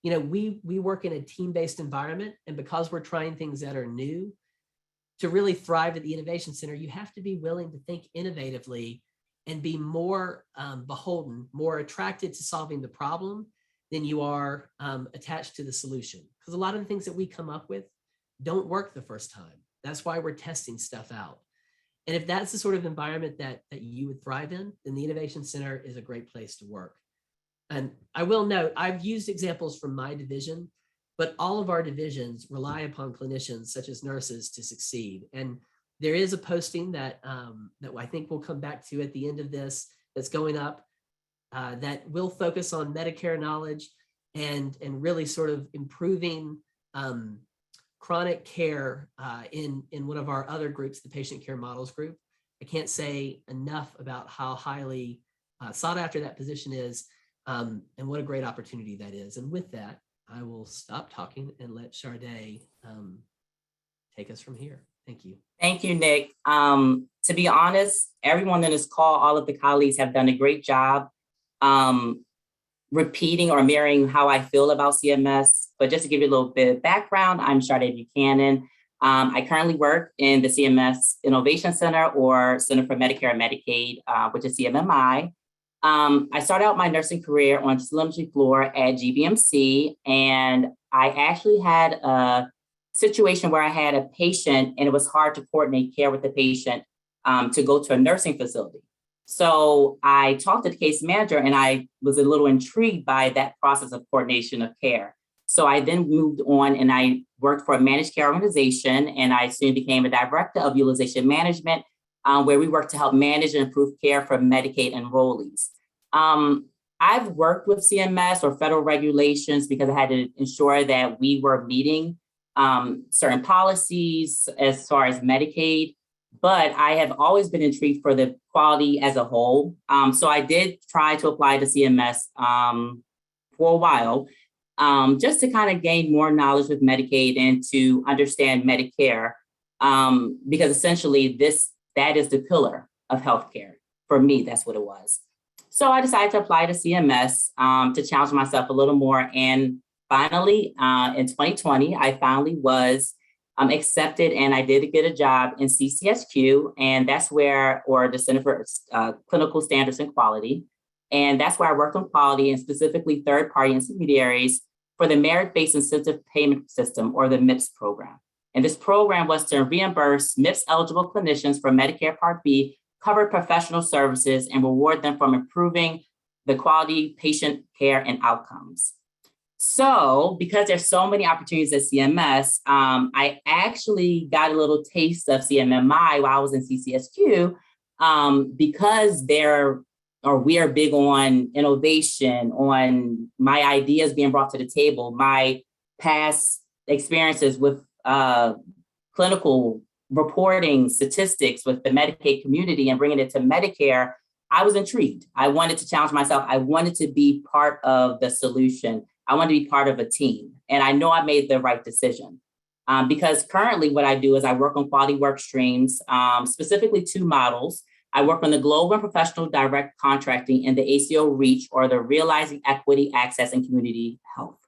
we work in a team-based environment, and because we're trying things that are new, to really thrive at the Innovation Center, you have to be willing to think innovatively and be more beholden, more attracted to solving the problem than you are attached to the solution. Because a lot of the things that we come up with don't work the first time. That's why we're testing stuff out. And if that's the sort of environment that you would thrive in, then the Innovation Center is a great place to work. And I will note, I've used examples from my division, but all of our divisions rely upon clinicians such as nurses to succeed. And there is a posting that I think we'll come back to at the end of this that's going up that will focus on Medicare knowledge and really sort of improving chronic care in one of our other groups, the Patient Care Models Group. I can't say enough about how highly sought after that position is, and what a great opportunity that is. And with that, I will stop talking and let Sharday take us from here. Thank you. Thank you, Nick. To be honest, everyone in this call, all of the colleagues have done a great job repeating or mirroring how I feel about CMS. But just to give you a little bit of background, I'm Sharday Buchanan. I currently work in the CMS Innovation Center, or Center for Medicare and Medicaid, which is CMMI. I started out my nursing career on telemetry floor at GBMC, and I actually had a situation where I had a patient and it was hard to coordinate care with the patient to go to a nursing facility. So I talked to the case manager and I was a little intrigued by that process of coordination of care. So I then moved on and I worked for a managed care organization, and I soon became a director of utilization management, where we work to help manage and improve care for Medicaid enrollees. I've worked with CMS or federal regulations because I had to ensure that we were meeting certain policies as far as Medicaid, but I have always been intrigued for the quality as a whole. So I did try to apply to CMS for a while, just to kind of gain more knowledge with Medicaid and to understand Medicare, because essentially that is the pillar of healthcare. For me, that's what it was. So I decided to apply to CMS to challenge myself a little more. And finally, in 2020, I finally was accepted, and I did get a job in CCSQ, and that's where, or the Center for Clinical Standards and Quality. And that's where I worked on quality and specifically third-party intermediaries for the Merit-Based Incentive Payment System, or the MIPS program. And this program was to reimburse MIPS-eligible clinicians for Medicare Part B covered professional services and reward them for improving the quality patient care and outcomes. So because there's so many opportunities at CMS, I actually got a little taste of CMMI while I was in CCSQ, because we are big on innovation, on my ideas being brought to the table, my past experiences with clinical reporting statistics with the Medicaid community and bringing it to Medicare. I was intrigued. I wanted to challenge myself. I wanted to be part of the solution. I wanted to be part of a team. And I know I made the right decision, because currently what I do is I work on quality work streams, specifically 2 models. I work on the global and professional direct contracting and the ACO REACH, or the Realizing Equity, Access, and Community Health.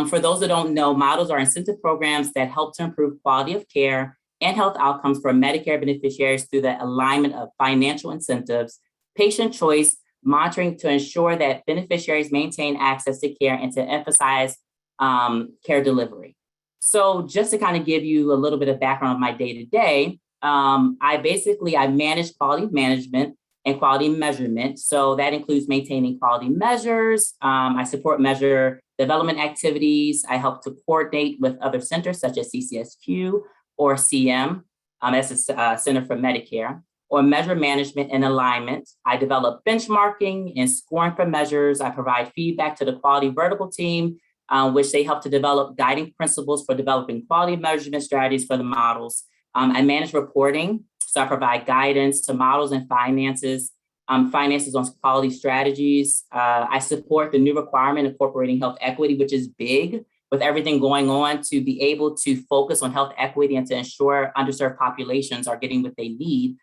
For those that don't know, models are incentive programs that help to improve quality of care and health outcomes for Medicare beneficiaries through the alignment of financial incentives, patient choice, monitoring to ensure that beneficiaries maintain access to care, and to emphasize care delivery. So just to kind of give you a little bit of background of my day-to-day, I manage quality management and quality measurement. So that includes maintaining quality measures. I support measure development activities. I help to coordinate with other centers such as CCSQ or CM, that's a Center for Medicare, or measure management and alignment. I develop benchmarking and scoring for measures. I provide feedback to the quality vertical team, which they help to develop guiding principles for developing quality measurement strategies for the models. I manage reporting, so I provide guidance to models and finances on quality strategies. I support the new requirement incorporating health equity, which is big with everything going on, to be able to focus on health equity and to ensure underserved populations are getting what they need,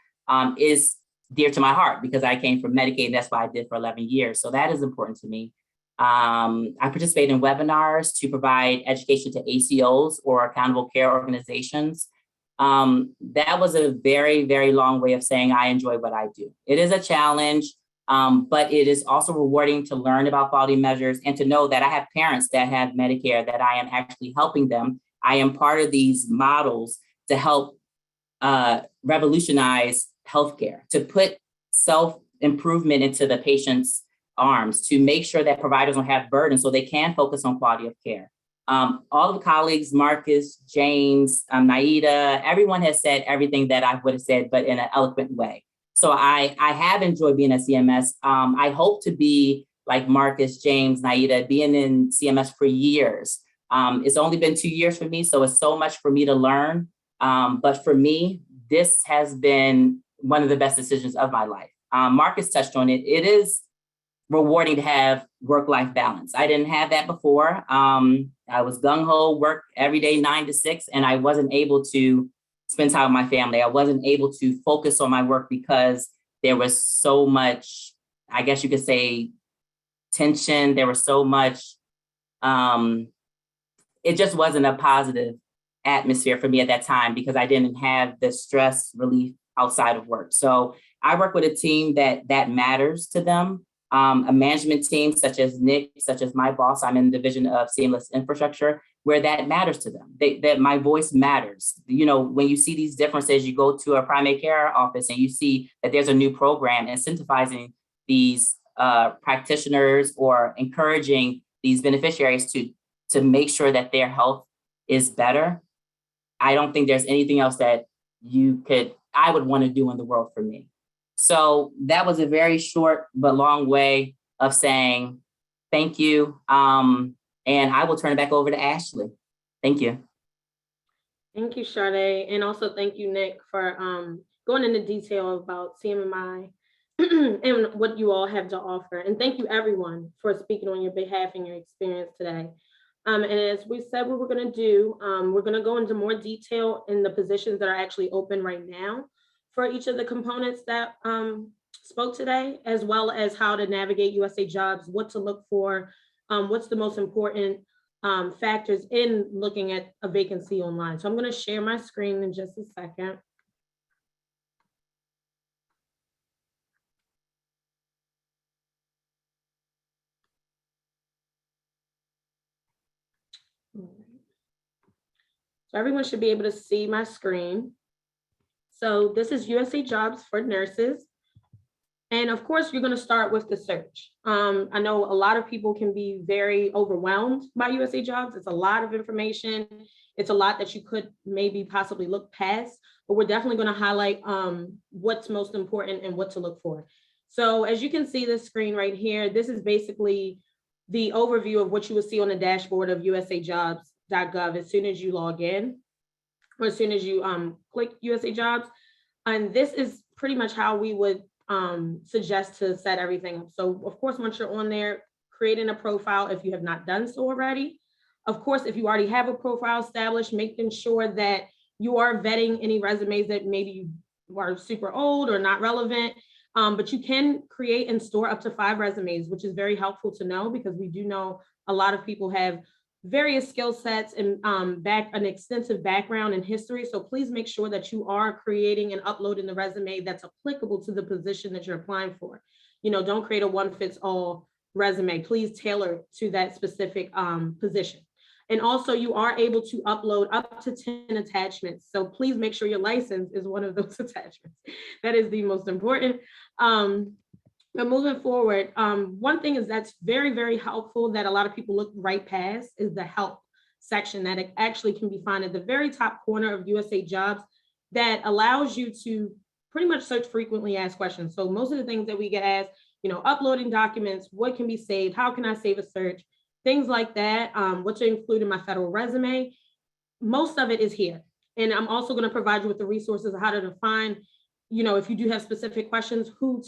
is dear to my heart, because I came from Medicaid, and that's what I did for 11 years. So that is important to me. I participate in webinars to provide education to ACOs, or accountable care organizations. That was a very, very long way of saying I enjoy what I do. It is a challenge, but it is also rewarding to learn about quality measures and to know that I have parents that have Medicare, that I am actually helping them. I am part of these models to help revolutionize healthcare, to put self-improvement into the patient's arms, to make sure that providers don't have burden so they can focus on quality of care. All of the colleagues, Marcus, James, Naida, everyone has said everything that I would have said, but in an eloquent way. So I have enjoyed being at CMS. I hope to be like Marcus, James, Naida, being in CMS for years. It's only been 2 years for me, so it's so much for me to learn. But for me, this has been one of the best decisions of my life. Marcus touched on it. It is rewarding to have work-life balance. I didn't have that before. I was gung-ho, work every day 9 to 6, and I wasn't able to spend time with my family. I wasn't able to focus on my work because there was so much, I guess you could say, tension. There was so much, it just wasn't a positive atmosphere for me at that time because I didn't have the stress relief outside of work. So I work with a team that matters to them. A management team such as Nick, such as my boss, I'm in the division of seamless infrastructure, where that matters to them, that my voice matters. You know, when you see these differences, you go to a primary care office and you see that there's a new program incentivizing these practitioners or encouraging these beneficiaries to make sure that their health is better. I don't think there's anything else that I would want to do in the world for me. So that was a very short but long way of saying thank you. And I will turn it back over to Ashley. Thank you. Thank you, Sade. And also thank you, Nick, for going into detail about CMMI and what you all have to offer. And thank you, everyone, for speaking on your behalf and your experience today. And as we said what we're going to do, we're going to go into more detail in the positions that are actually open right now for each of the components that spoke today, as well as how to navigate USA Jobs, what to look for, what's the most important factors in looking at a vacancy online. So I'm going to share my screen in just a second. So everyone should be able to see my screen. So this is USA Jobs for nurses. And of course, you're going to start with the search. I know a lot of people can be very overwhelmed by USA Jobs. It's a lot of information. It's a lot that you could maybe possibly look past, but we're definitely going to highlight what's most important and what to look for. So as you can see this screen right here, this is basically the overview of what you will see on the dashboard of usajobs.gov as soon as you log in, or as soon as you click USA Jobs. And this is pretty much how we would suggest to set everything up. So of course, once you're on there, creating a profile if you have not done so already. Of course, if you already have a profile established, making sure that you are vetting any resumes that maybe you are super old or not relevant. But you can create and store up to 5 resumes, which is very helpful to know because we do know a lot of people have various skill sets and an extensive background and history. So please make sure that you are creating and uploading the resume that's applicable to the position that you're applying for. You know, don't create a one-fits-all resume. Please tailor to that specific position. And also you are able to upload up to 10 attachments. So please make sure your license is one of those attachments. That is the most important. But moving forward, one thing is that's very, very helpful that a lot of people look right past is the help section that it actually can be found at the very top corner of USA Jobs that allows you to pretty much search frequently asked questions. So most of the things that we get asked, you know, uploading documents, what can be saved, how can I save a search, things like that, what to include in my federal resume, most of it is here. And I'm also going to provide you with the resources of how to define, you know, if you do have specific questions, who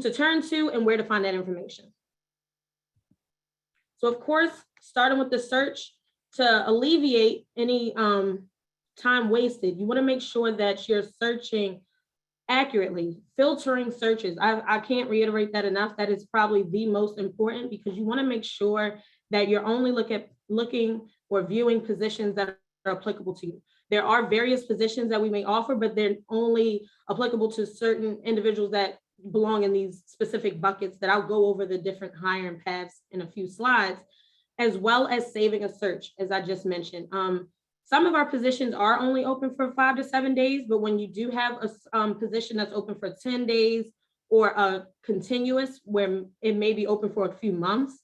to turn to and where to find that information. So of course, starting with the search to alleviate any time wasted, you want to make sure that you're searching accurately, filtering searches. I can't reiterate that enough. That is probably the most important because you want to make sure that you're only looking or viewing positions that are applicable to you. There are various positions that we may offer, but they're only applicable to certain individuals that belong in these specific buckets that I'll go over the different hiring paths in a few slides, as well as saving a search, as I just mentioned. Some of our positions are only open for 5 to 7 days, but when you do have a position that's open for 10 days or a continuous where it may be open for a few months,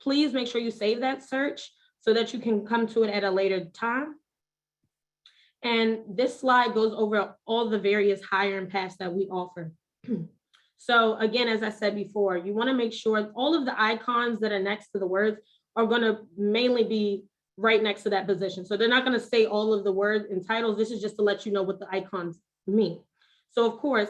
please make sure you save that search so that you can come to it at a later time. And this slide goes over all the various hiring paths that we offer. So again, as I said before, you want to make sure all of the icons that are next to the words, are going to mainly be right next to that position. So they're not going to say all of the words and titles. This is just to let you know what the icons mean. So of course,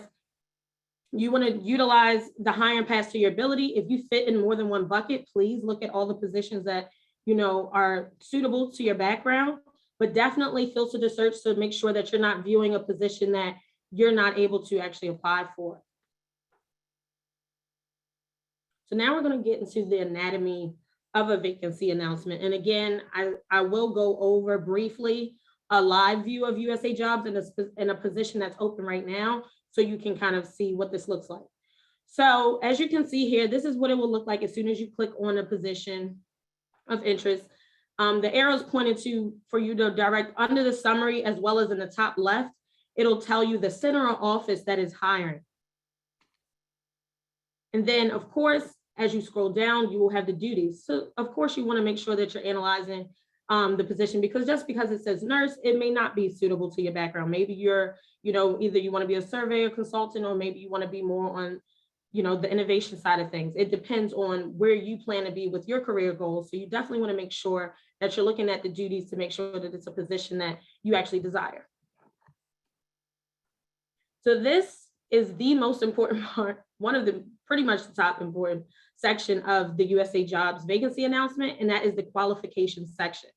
you want to utilize the hiring pass to your ability. If you fit in more than one bucket, please look at all the positions that are suitable to your background, but definitely filter the search to make sure that you're not viewing a position that you're not able to actually apply for. So now we're going to get into the anatomy of a vacancy announcement. And again, I will go over briefly a live view of USA Jobs in a position that's open right now, so you can kind of see what this looks like. So as you can see here, this is what it will look like as soon as you click on a position of interest. The arrows pointed to for you to direct under the summary, as well as in the top left, it'll tell you the center or office that is hiring. And then of course, as you scroll down, you will have the duties. So of course you want to make sure that you're analyzing the position, because just because it says nurse, it may not be suitable to your background. Maybe you're, either you want to be a surveyor consultant, or maybe you want to be more on, the innovation side of things. It depends on where you plan to be with your career goals. So you definitely want to make sure that you're looking at the duties to make sure that it's a position that you actually desire. So this is the most important part, one of the pretty much the top important section of the USA Jobs vacancy announcement, and that is the qualifications section.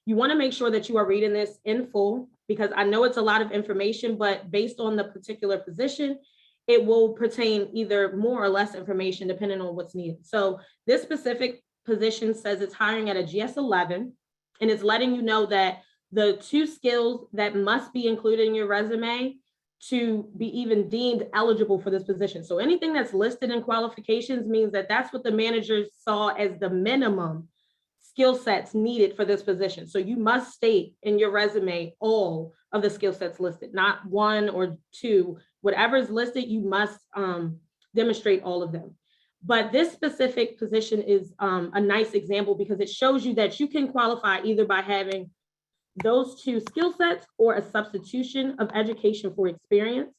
You want to make sure that you are reading this in full, because I know it's a lot of information, but based on the particular position, it will pertain either more or less information depending on what's needed. So this specific position says it's hiring at a GS11, and it's letting you know that the 2 skills that must be included in your resume to be even deemed eligible for this position. So anything that's listed in qualifications means that that's what the managers saw as the minimum skill sets needed for this position. So you must state in your resume all of the skill sets listed, not 1 or 2. Whatever is listed, you must demonstrate all of them. But this specific position is a nice example, because it shows you that you can qualify either by having those 2 skill sets or a substitution of education for experience,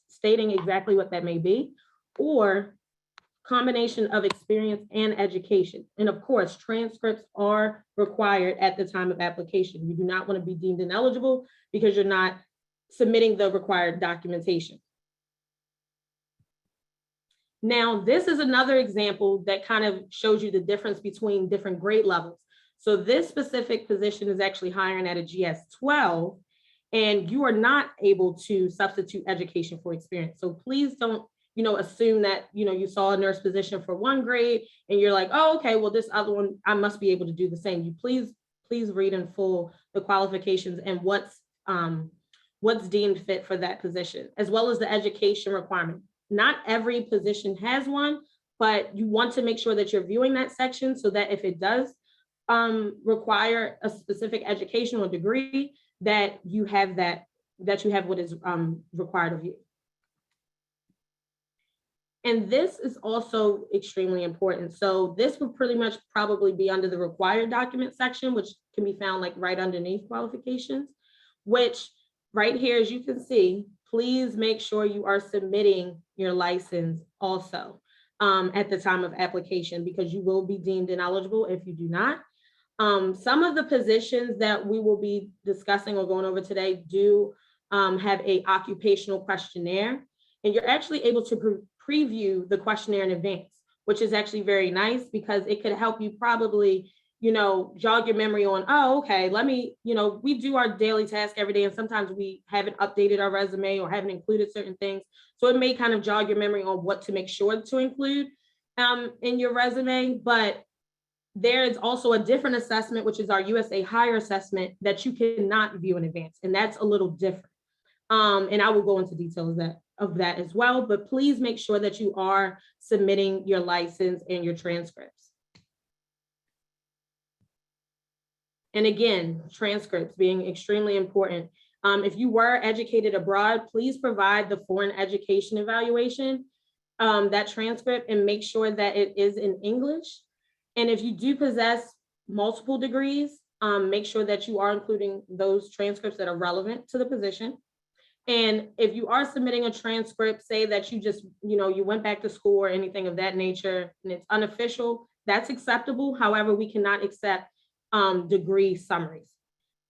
stating exactly what that may be, or combination of experience and education. And of course, transcripts are required at the time of application. You do not want to be deemed ineligible because you're not submitting the required documentation. Now, this is another example that kind of shows you the difference between different grade levels. So this specific position is actually hiring at a GS12, and you are not able to substitute education for experience. So please don't, assume that, you saw a nurse position for 1 grade and you're like, oh, okay, well, this other one, I must be able to do the same. You please read in full the qualifications and what's deemed fit for that position, as well as the education requirement. Not every position has one, but you want to make sure that you're viewing that section so that if it does require a specific educational degree, that you have what is required of you. And this is also extremely important. So this would pretty much probably be under the required document section, which can be found like right underneath qualifications, which right here, as you can see, please make sure you are submitting your license also at the time of application, because you will be deemed ineligible if you do not. Some of the positions that we will be discussing or going over today do have an occupational questionnaire, and you're actually able to preview the questionnaire in advance, which is actually very nice, because it could help you probably, jog your memory on, oh, okay, let me, we do our daily task every day, and sometimes we haven't updated our resume or haven't included certain things. So it may kind of jog your memory on what to make sure to include in your resume. But there is also a different assessment, which is our USA Hire assessment, that you cannot view in advance. And that's a little different. And I will go into details of that as well, but please make sure that you are submitting your license and your transcripts. And again, transcripts being extremely important. If you were educated abroad, please provide the foreign education evaluation, that transcript, and make sure that it is in English. And if you do possess multiple degrees, make sure that you are including those transcripts that are relevant to the position. And if you are submitting a transcript, say that you just, you went back to school or anything of that nature, and it's unofficial, that's acceptable. However, we cannot accept degree summaries.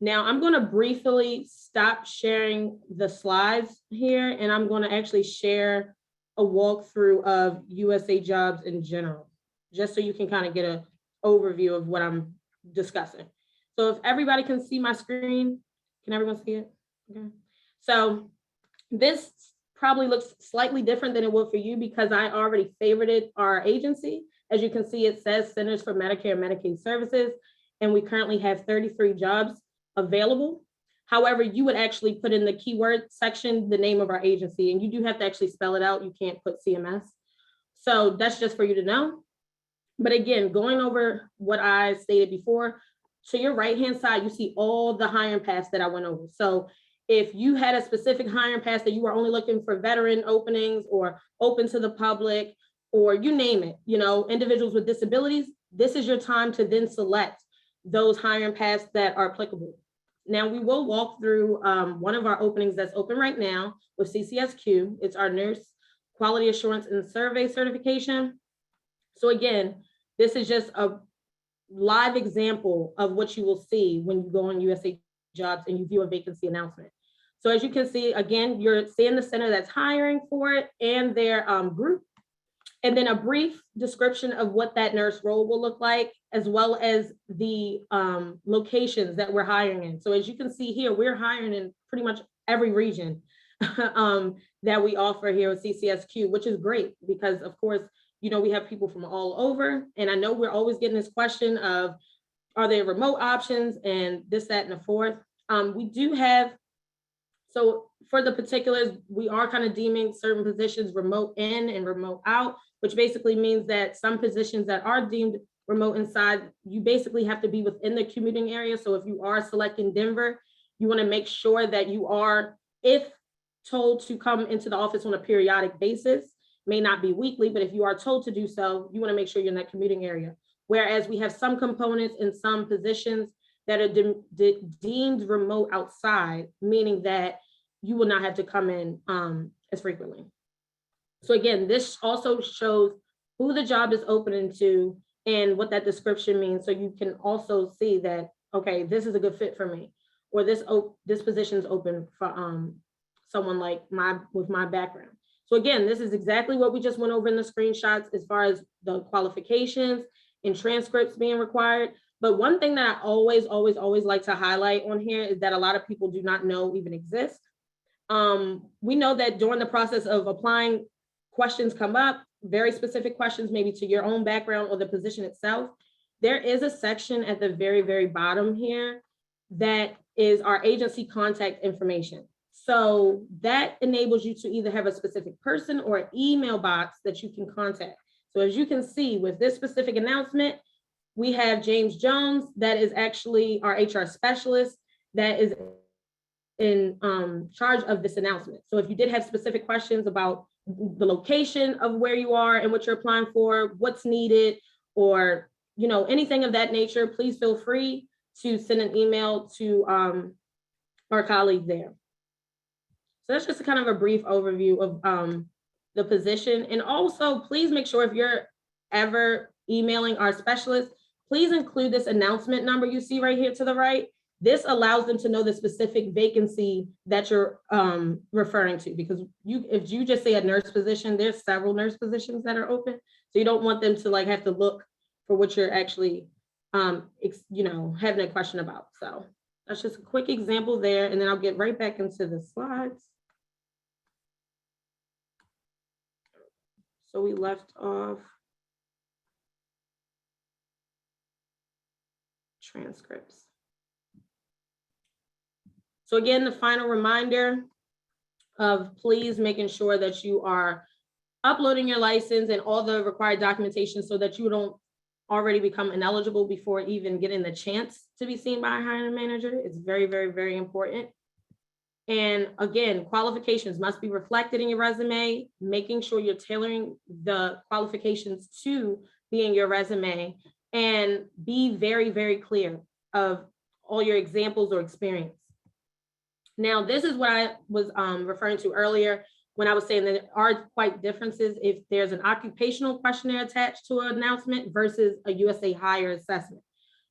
Now I'm going to briefly stop sharing the slides here, and I'm going to actually share a walkthrough of USA Jobs in general, just so you can kind of get an overview of what I'm discussing. So if everybody can see my screen, can everyone see it? Okay. So this probably looks slightly different than it will for you because I already favorited our agency. As you can see, it says Centers for Medicare Medicaid Services, and we currently have 33 jobs available. However, you would actually put in the keyword section the name of our agency, and you do have to actually spell it out. You can't put CMS. So that's just for you to know. But again, going over what I stated before, to your right-hand side, you see all the hiring paths that I went over. So if you had a specific hiring path that you were only looking for veteran openings or open to the public, or you name it, you know, individuals with disabilities, this is your time to then select those hiring paths that are applicable. Now we will walk through one of our openings that's open right now with CCSQ. It's our Nurse Quality Assurance and Survey Certification. So again, this is just a live example of what you will see when you go on USA Jobs and you view a vacancy announcement. So as you can see, again, you're seeing the center that's hiring for it and their group, and then a brief description of what that nurse role will look like, as well as the locations that we're hiring in. So as you can see here, we're hiring in pretty much every region that we offer here at CCSQ, which is great because, of course, you know, we have people from all over. And I know we're always getting this question of, are there remote options and this, that, and the fourth. We do have, so for the particulars, we are kind of deeming certain positions remote in and remote out, which basically means that some positions that are deemed remote inside, you basically have to be within the commuting area. So if you are selecting Denver, you want to make sure that you are, if told to come into the office on a periodic basis, may not be weekly, but if you are told to do so, you want to make sure you're in that commuting area. Whereas we have some components in some positions that are deemed remote outside, meaning that you will not have to come in as frequently. So again, this also shows who the job is opening to and what that description means. So you can also see that, okay, this is a good fit for me, or this position is open for someone like with my background. So again, this is exactly what we just went over in the screenshots as far as the qualifications and transcripts being required. But one thing that I always like to highlight on here is that a lot of people do not know even exist. We know that during the process of applying, questions come up, very specific questions, maybe to your own background or the position itself. There is a section at the very, very bottom here that is our agency contact information. So that enables you to either have a specific person or an email box that you can contact. So as you can see with this specific announcement, we have James Jones, that is actually our HR specialist that is in charge of this announcement. So if you did have specific questions about the location of where you are and what you're applying for, what's needed, or anything of that nature, please feel free to send an email to our colleague there. So that's just a kind of a brief overview of the position. And also, please make sure if you're ever emailing our specialist, please include this announcement number you see right here to the right. This allows them to know the specific vacancy that you're referring to, because if you just say a nurse position, there's several nurse positions that are open. So you don't want them to have to look for what you're actually having a question about. So that's just a quick example there, and then I'll get right back into the slides. So we left off transcripts. So again, the final reminder of please making sure that you are uploading your license and all the required documentation so that you don't already become ineligible before even getting the chance to be seen by a hiring manager. It's very, very, very important. And again, qualifications must be reflected in your resume, making sure you're tailoring the qualifications to be in your resume, and be very, very clear of all your examples or experience. Now, this is what I was referring to earlier when I was saying that there are quite differences if there's an occupational questionnaire attached to an announcement versus a USA Hire assessment.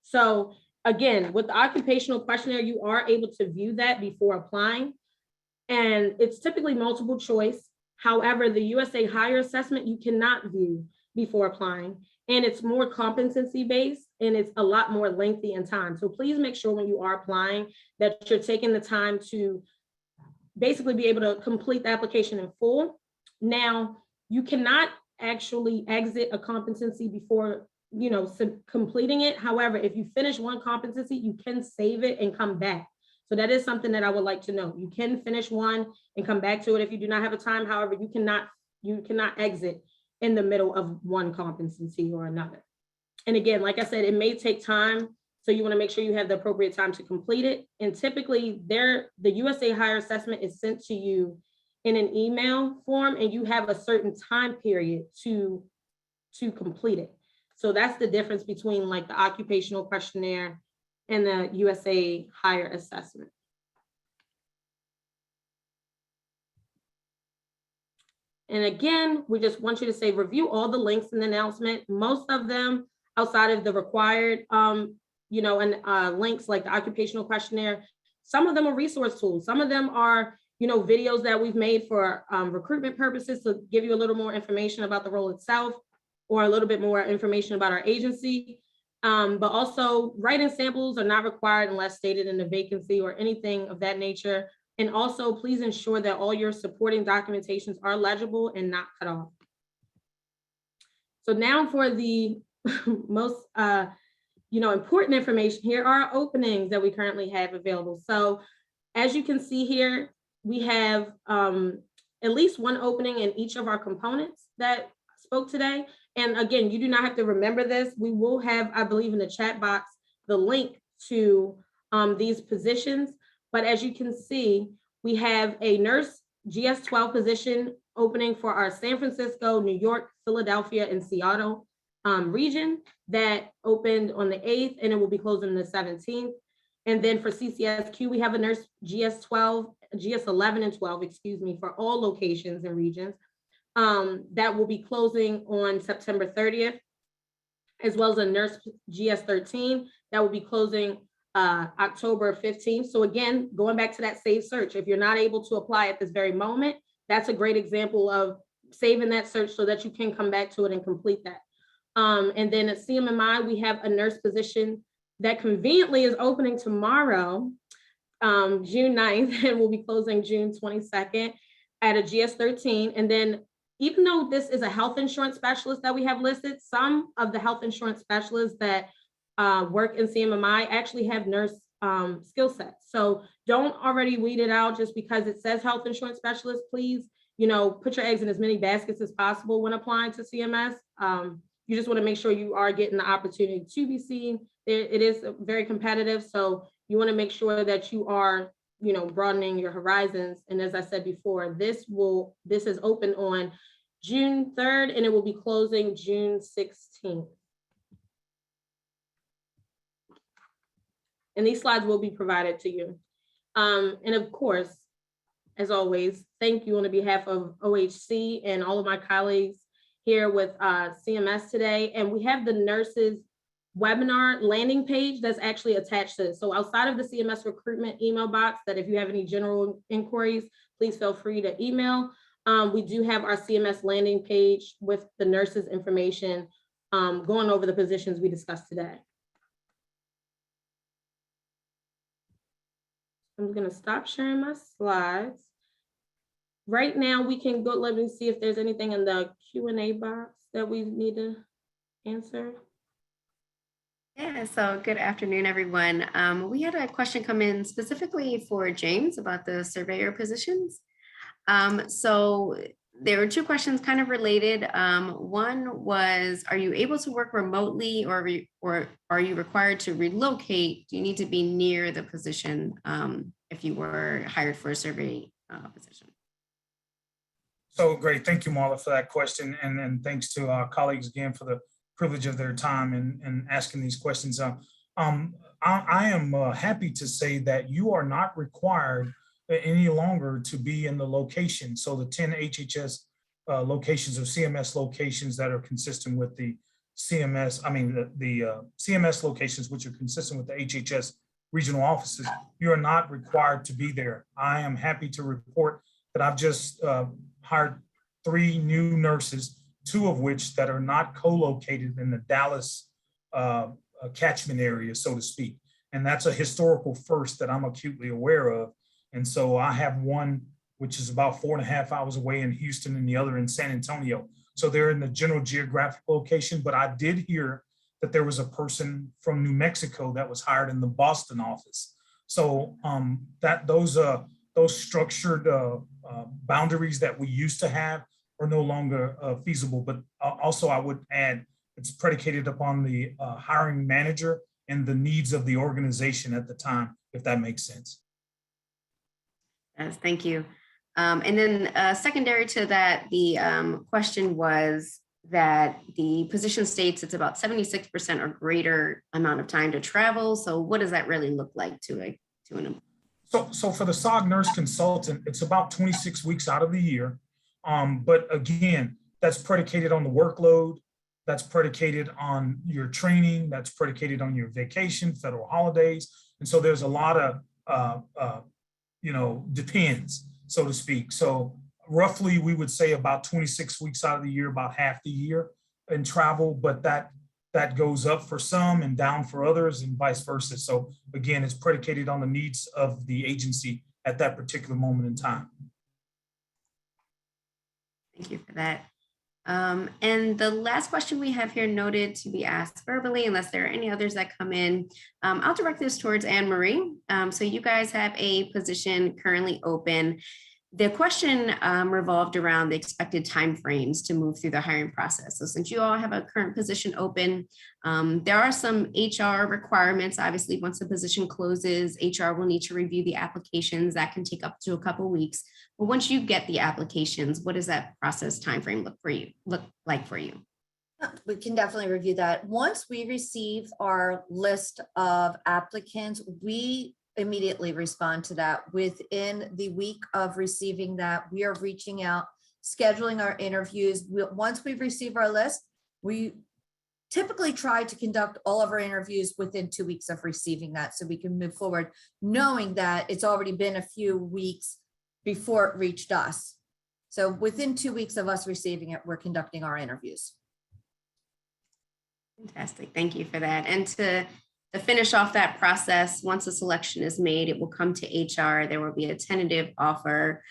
So again, with the occupational questionnaire, you are able to view that before applying. And it's typically multiple choice. However, the USA Hire assessment, you cannot view before applying. And it's more competency based and it's a lot more lengthy in time. So please make sure when you are applying that you're taking the time to basically be able to complete the application in full. Now, you cannot actually exit a competency before completing it. However, if you finish one competency, you can save it and come back. So that is something that I would like to know. You can finish one and come back to it if you do not have a time. However, you cannot exit in the middle of one competency or another. And again, like I said, it may take time. So you want to make sure you have the appropriate time to complete it. And typically the USA Hire assessment is sent to you in an email form and you have a certain time period to complete it. So that's the difference between like the occupational questionnaire and the USA Hire assessment. And again, we just want you to say, review all the links in the announcement. Most of them outside of the required, links like the occupational questionnaire, some of them are resource tools. Some of them are, videos that we've made for recruitment purposes to give you a little more information about the role itself or a little bit more information about our agency. But also write-in samples are not required unless stated in the vacancy or anything of that nature. And also please ensure that all your supporting documentations are legible and not cut off. So now for the most important information, here are openings that we currently have available. So as you can see here, we have at least one opening in each of our components that spoke today. And again, you do not have to remember this. We will have, I believe in the chat box, the link to these positions. But as you can see, we have a nurse GS-12 position opening for our San Francisco, New York, Philadelphia, and Seattle region that opened on the 8th and it will be closing the 17th. And then for CCSQ, we have a nurse GS-11 and 12, for all locations and regions that will be closing on September 30th, as well as a nurse GS-13 that will be closing October 15th. So again, going back to that save search, if you're not able to apply at this very moment, that's a great example of saving that search so that you can come back to it and complete that. And then at CMMI, we have a nurse position that conveniently is opening tomorrow, June 9th, and will be closing June 22nd at a GS-13. And then even though this is a health insurance specialist that we have listed, some of the health insurance specialists that work in CMMI actually have nurse skill sets. So don't already weed it out just because it says health insurance specialist. Please, put your eggs in as many baskets as possible when applying to CMS. You just want to make sure you are getting the opportunity to be seen. It is very competitive. So you want to make sure that you are, broadening your horizons. And as I said before, this is open on June 3rd and it will be closing June 16th. And these slides will be provided to you. And of course, as always, thank you on behalf of OHC and all of my colleagues here with CMS today. And we have the nurses webinar landing page that's actually attached to this. So outside of the CMS recruitment email box, that if you have any general inquiries, please feel free to email. We do have our CMS landing page with the nurses information going over the positions we discussed today. I'm going to stop sharing my slides. Right now, we can go, let me see if there's anything in the Q&A box that we need to answer. Yeah, so good afternoon, everyone. We had a question come in specifically for James about the surveyor positions. So there were two questions kind of related. One was, are you able to work remotely or are you required to relocate? Do you need to be near the position if you were hired for a survey position? So great. Thank you, Marla, for that question. And thanks to our colleagues again for the privilege of their time and asking these questions. I am happy to say that you are not required any longer to be in the location. So the 10 HHS locations or CMS locations that are consistent with the CMS, CMS locations, which are consistent with the HHS regional offices, you are not required to be there. I am happy to report that I've just hired 3 new nurses, 2 of which that are not co-located in the Dallas catchment area, so to speak. And that's a historical first that I'm acutely aware of. And so I have one, which is about 4.5 hours away in Houston and the other in San Antonio. So they're in the general geographic location, but I did hear that there was a person from New Mexico that was hired in the Boston office. So those structured boundaries that we used to have are no longer feasible. But also I would add, it's predicated upon the hiring manager and the needs of the organization at the time, if that makes sense. Yes, thank you. And then secondary to that, the question was that the position states it's about 76% or greater amount of time to travel. So what does that really look like to an employee? So for the SOG nurse consultant, it's about 26 weeks out of the year. But again, that's predicated on the workload. That's predicated on your training. That's predicated on your vacation, federal holidays. And so there's a lot of, depends, so to speak. So roughly we would say about 26 weeks out of the year, about half the year in travel, but that goes up for some and down for others and vice versa. So again, it's predicated on the needs of the agency at that particular moment in time. Thank you for that. And the last question we have here noted to be asked verbally, unless there are any others that come in, I'll direct this towards Anne Marie. So you guys have a position currently open. The question revolved around the expected timeframes to move through the hiring process. So since you all have a current position open, there are some HR requirements. Obviously, once the position closes, HR will need to review the applications. That can take up to a couple of weeks. But once you get the applications, what does that process timeframe look like for you? We can definitely review that. Once we receive our list of applicants, we immediately respond to that. Within the week of receiving that, we are reaching out, scheduling our interviews. Once we receive our list, we typically try to conduct all of our interviews within 2 weeks of receiving that, so we can move forward, knowing that it's already been a few weeks before it reached us. So within 2 weeks of us receiving it, we're conducting our interviews. Fantastic. Thank you for that. And to finish off that process, once a selection is made, it will come to HR. There will be a tentative offer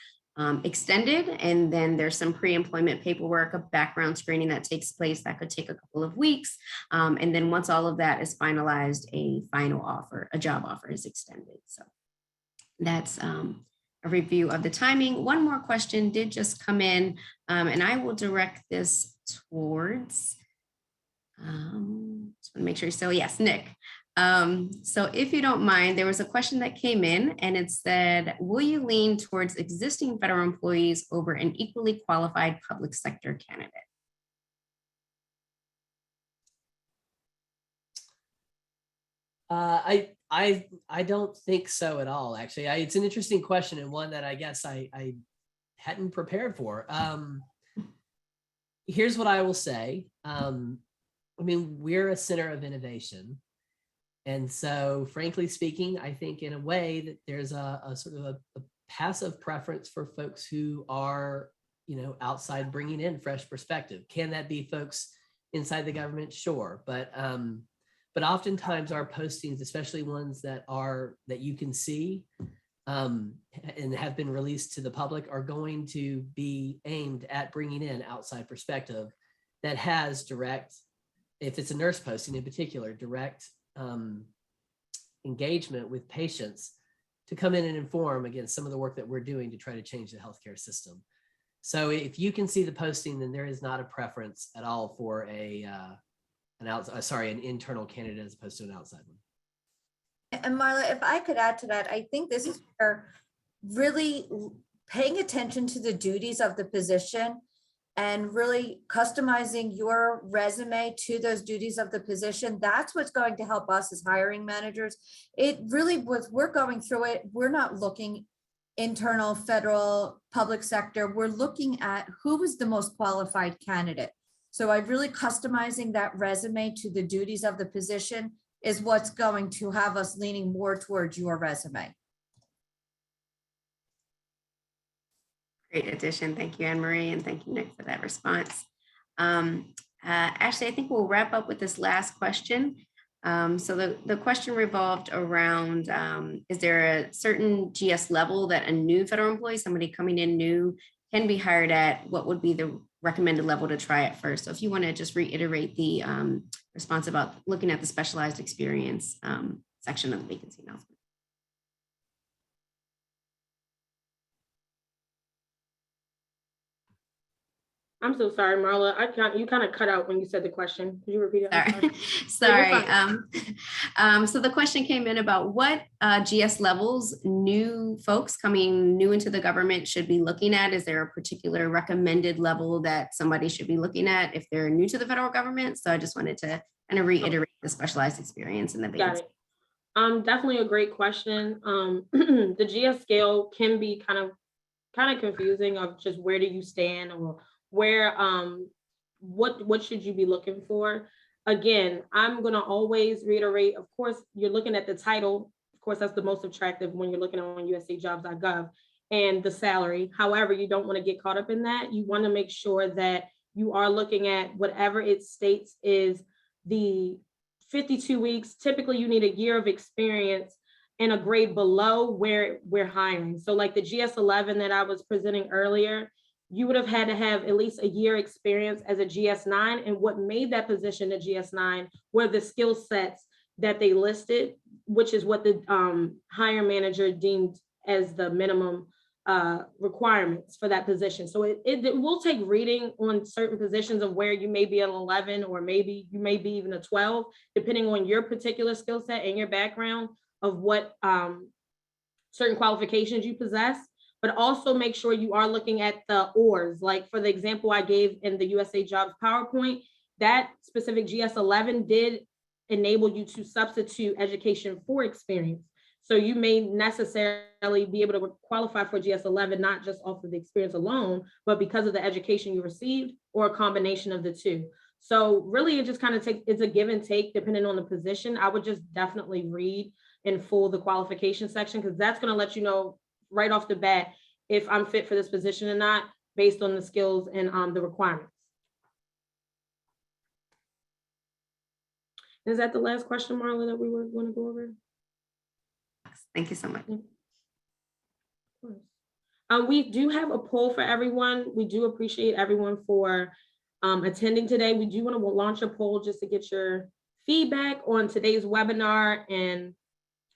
extended, and then there's some pre-employment paperwork, a background screening that takes place that could take a couple of weeks. And then once all of that is finalized, a final offer, a job offer is extended. So that's a review of the timing. One more question did just come in, and I will direct this towards, just want to make sure. So yes, Nick. So if you don't mind, there was a question that came in and it said, will you lean towards existing federal employees over an equally qualified public sector candidate? I don't think so at all, actually. It's an interesting question and one that I guess I hadn't prepared for. Here's what I will say. We're a center of innovation. And so, frankly speaking, I think in a way that there's a sort of a passive preference for folks who are, outside bringing in fresh perspective. Can that be folks inside the government? Sure. But oftentimes our postings, especially ones that you can see and have been released to the public, are going to be aimed at bringing in outside perspective that has direct, if it's a nurse posting in particular, direct engagement with patients to come in and inform against some of the work that we're doing to try to change the healthcare system. So if you can see the posting, then there is not a preference at all for an internal candidate as opposed to an outside one. And Marla, if I could add to that, I think this is where really paying attention to the duties of the position and really customizing your resume to those duties of the position, that's what's going to help us as hiring managers. It really was, we're going through it. We're not looking internal, federal, public sector, we're looking at who is the most qualified candidate. So I've really customizing that resume to the duties of the position is what's going to have us leaning more towards your resume. Great addition. Thank you, Anne Marie, and thank you, Nick, for that response. Ashley, I think we'll wrap up with this last question. So the question revolved around, is there a certain GS level that a new federal employee, somebody coming in new, can be hired at? What would be the recommended level to try at first? So if you want to just reiterate the response about looking at the specialized experience section of the vacancy announcement. I'm so sorry, Marla. You kind of cut out when you said the question. Could you repeat it? Sorry. So the question came in about what GS levels new folks coming new into the government should be looking at. Is there a particular recommended level that somebody should be looking at if they're new to the federal government? So I just wanted to kind of reiterate the specialized experience in the vacancy. Got it. Definitely a great question. The GS scale can be kind of confusing of just where do you stand or where what should you be looking for. Again, I'm going to always reiterate, of course, you're looking at the title. Of course, that's the most attractive when you're looking on usajobs.gov, and the salary. However, you don't want to get caught up in that. You want to make sure that you are looking at whatever it states is the 52 weeks. Typically, you need a year of experience and a grade below where we're hiring. So like the GS11 that I was presenting earlier, you would have had to have at least a year experience as a GS9. And what made that position a GS9 were the skill sets that they listed, which is what the hire manager deemed as the minimum requirements for that position. So it will take reading on certain positions of where you may be an 11 or maybe you may be even a 12, depending on your particular skill set and your background of what certain qualifications you possess. But also make sure you are looking at the ORs. Like for the example I gave in the USA Jobs PowerPoint, that specific GS11 did enable you to substitute education for experience. So you may necessarily be able to qualify for GS11, not just off of the experience alone, but because of the education you received or a combination of the two. So really it just kind of takes, it's a give and take depending on the position. I would just definitely read in full the qualification section, because that's going to let you know right off the bat if I'm fit for this position or not, based on the skills and the requirements. Is that the last question, Marla, that we were going to go over? Thank you so much. We do have a poll for everyone. We do appreciate everyone for attending today. We do want to launch a poll just to get your feedback on today's webinar and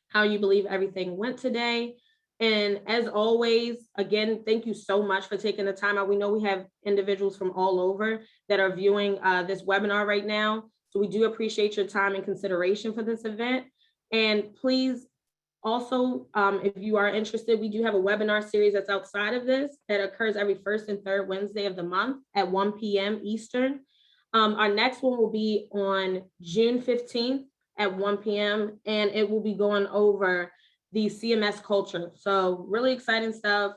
how you believe everything went today. And as always, again, thank you so much for taking the time out. We know we have individuals from all over that are viewing this webinar right now. So we do appreciate your time and consideration for this event. And please also, if you are interested, we do have a webinar series that's outside of this that occurs every first and third Wednesday of the month at 1 p.m. Eastern. Our next one will be on June 15th at 1 p.m. and it will be going over the CMS culture. So really exciting stuff,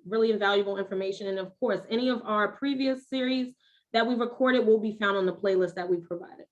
really invaluable information. And of course, any of our previous series that we recorded will be found on the playlist that we provided.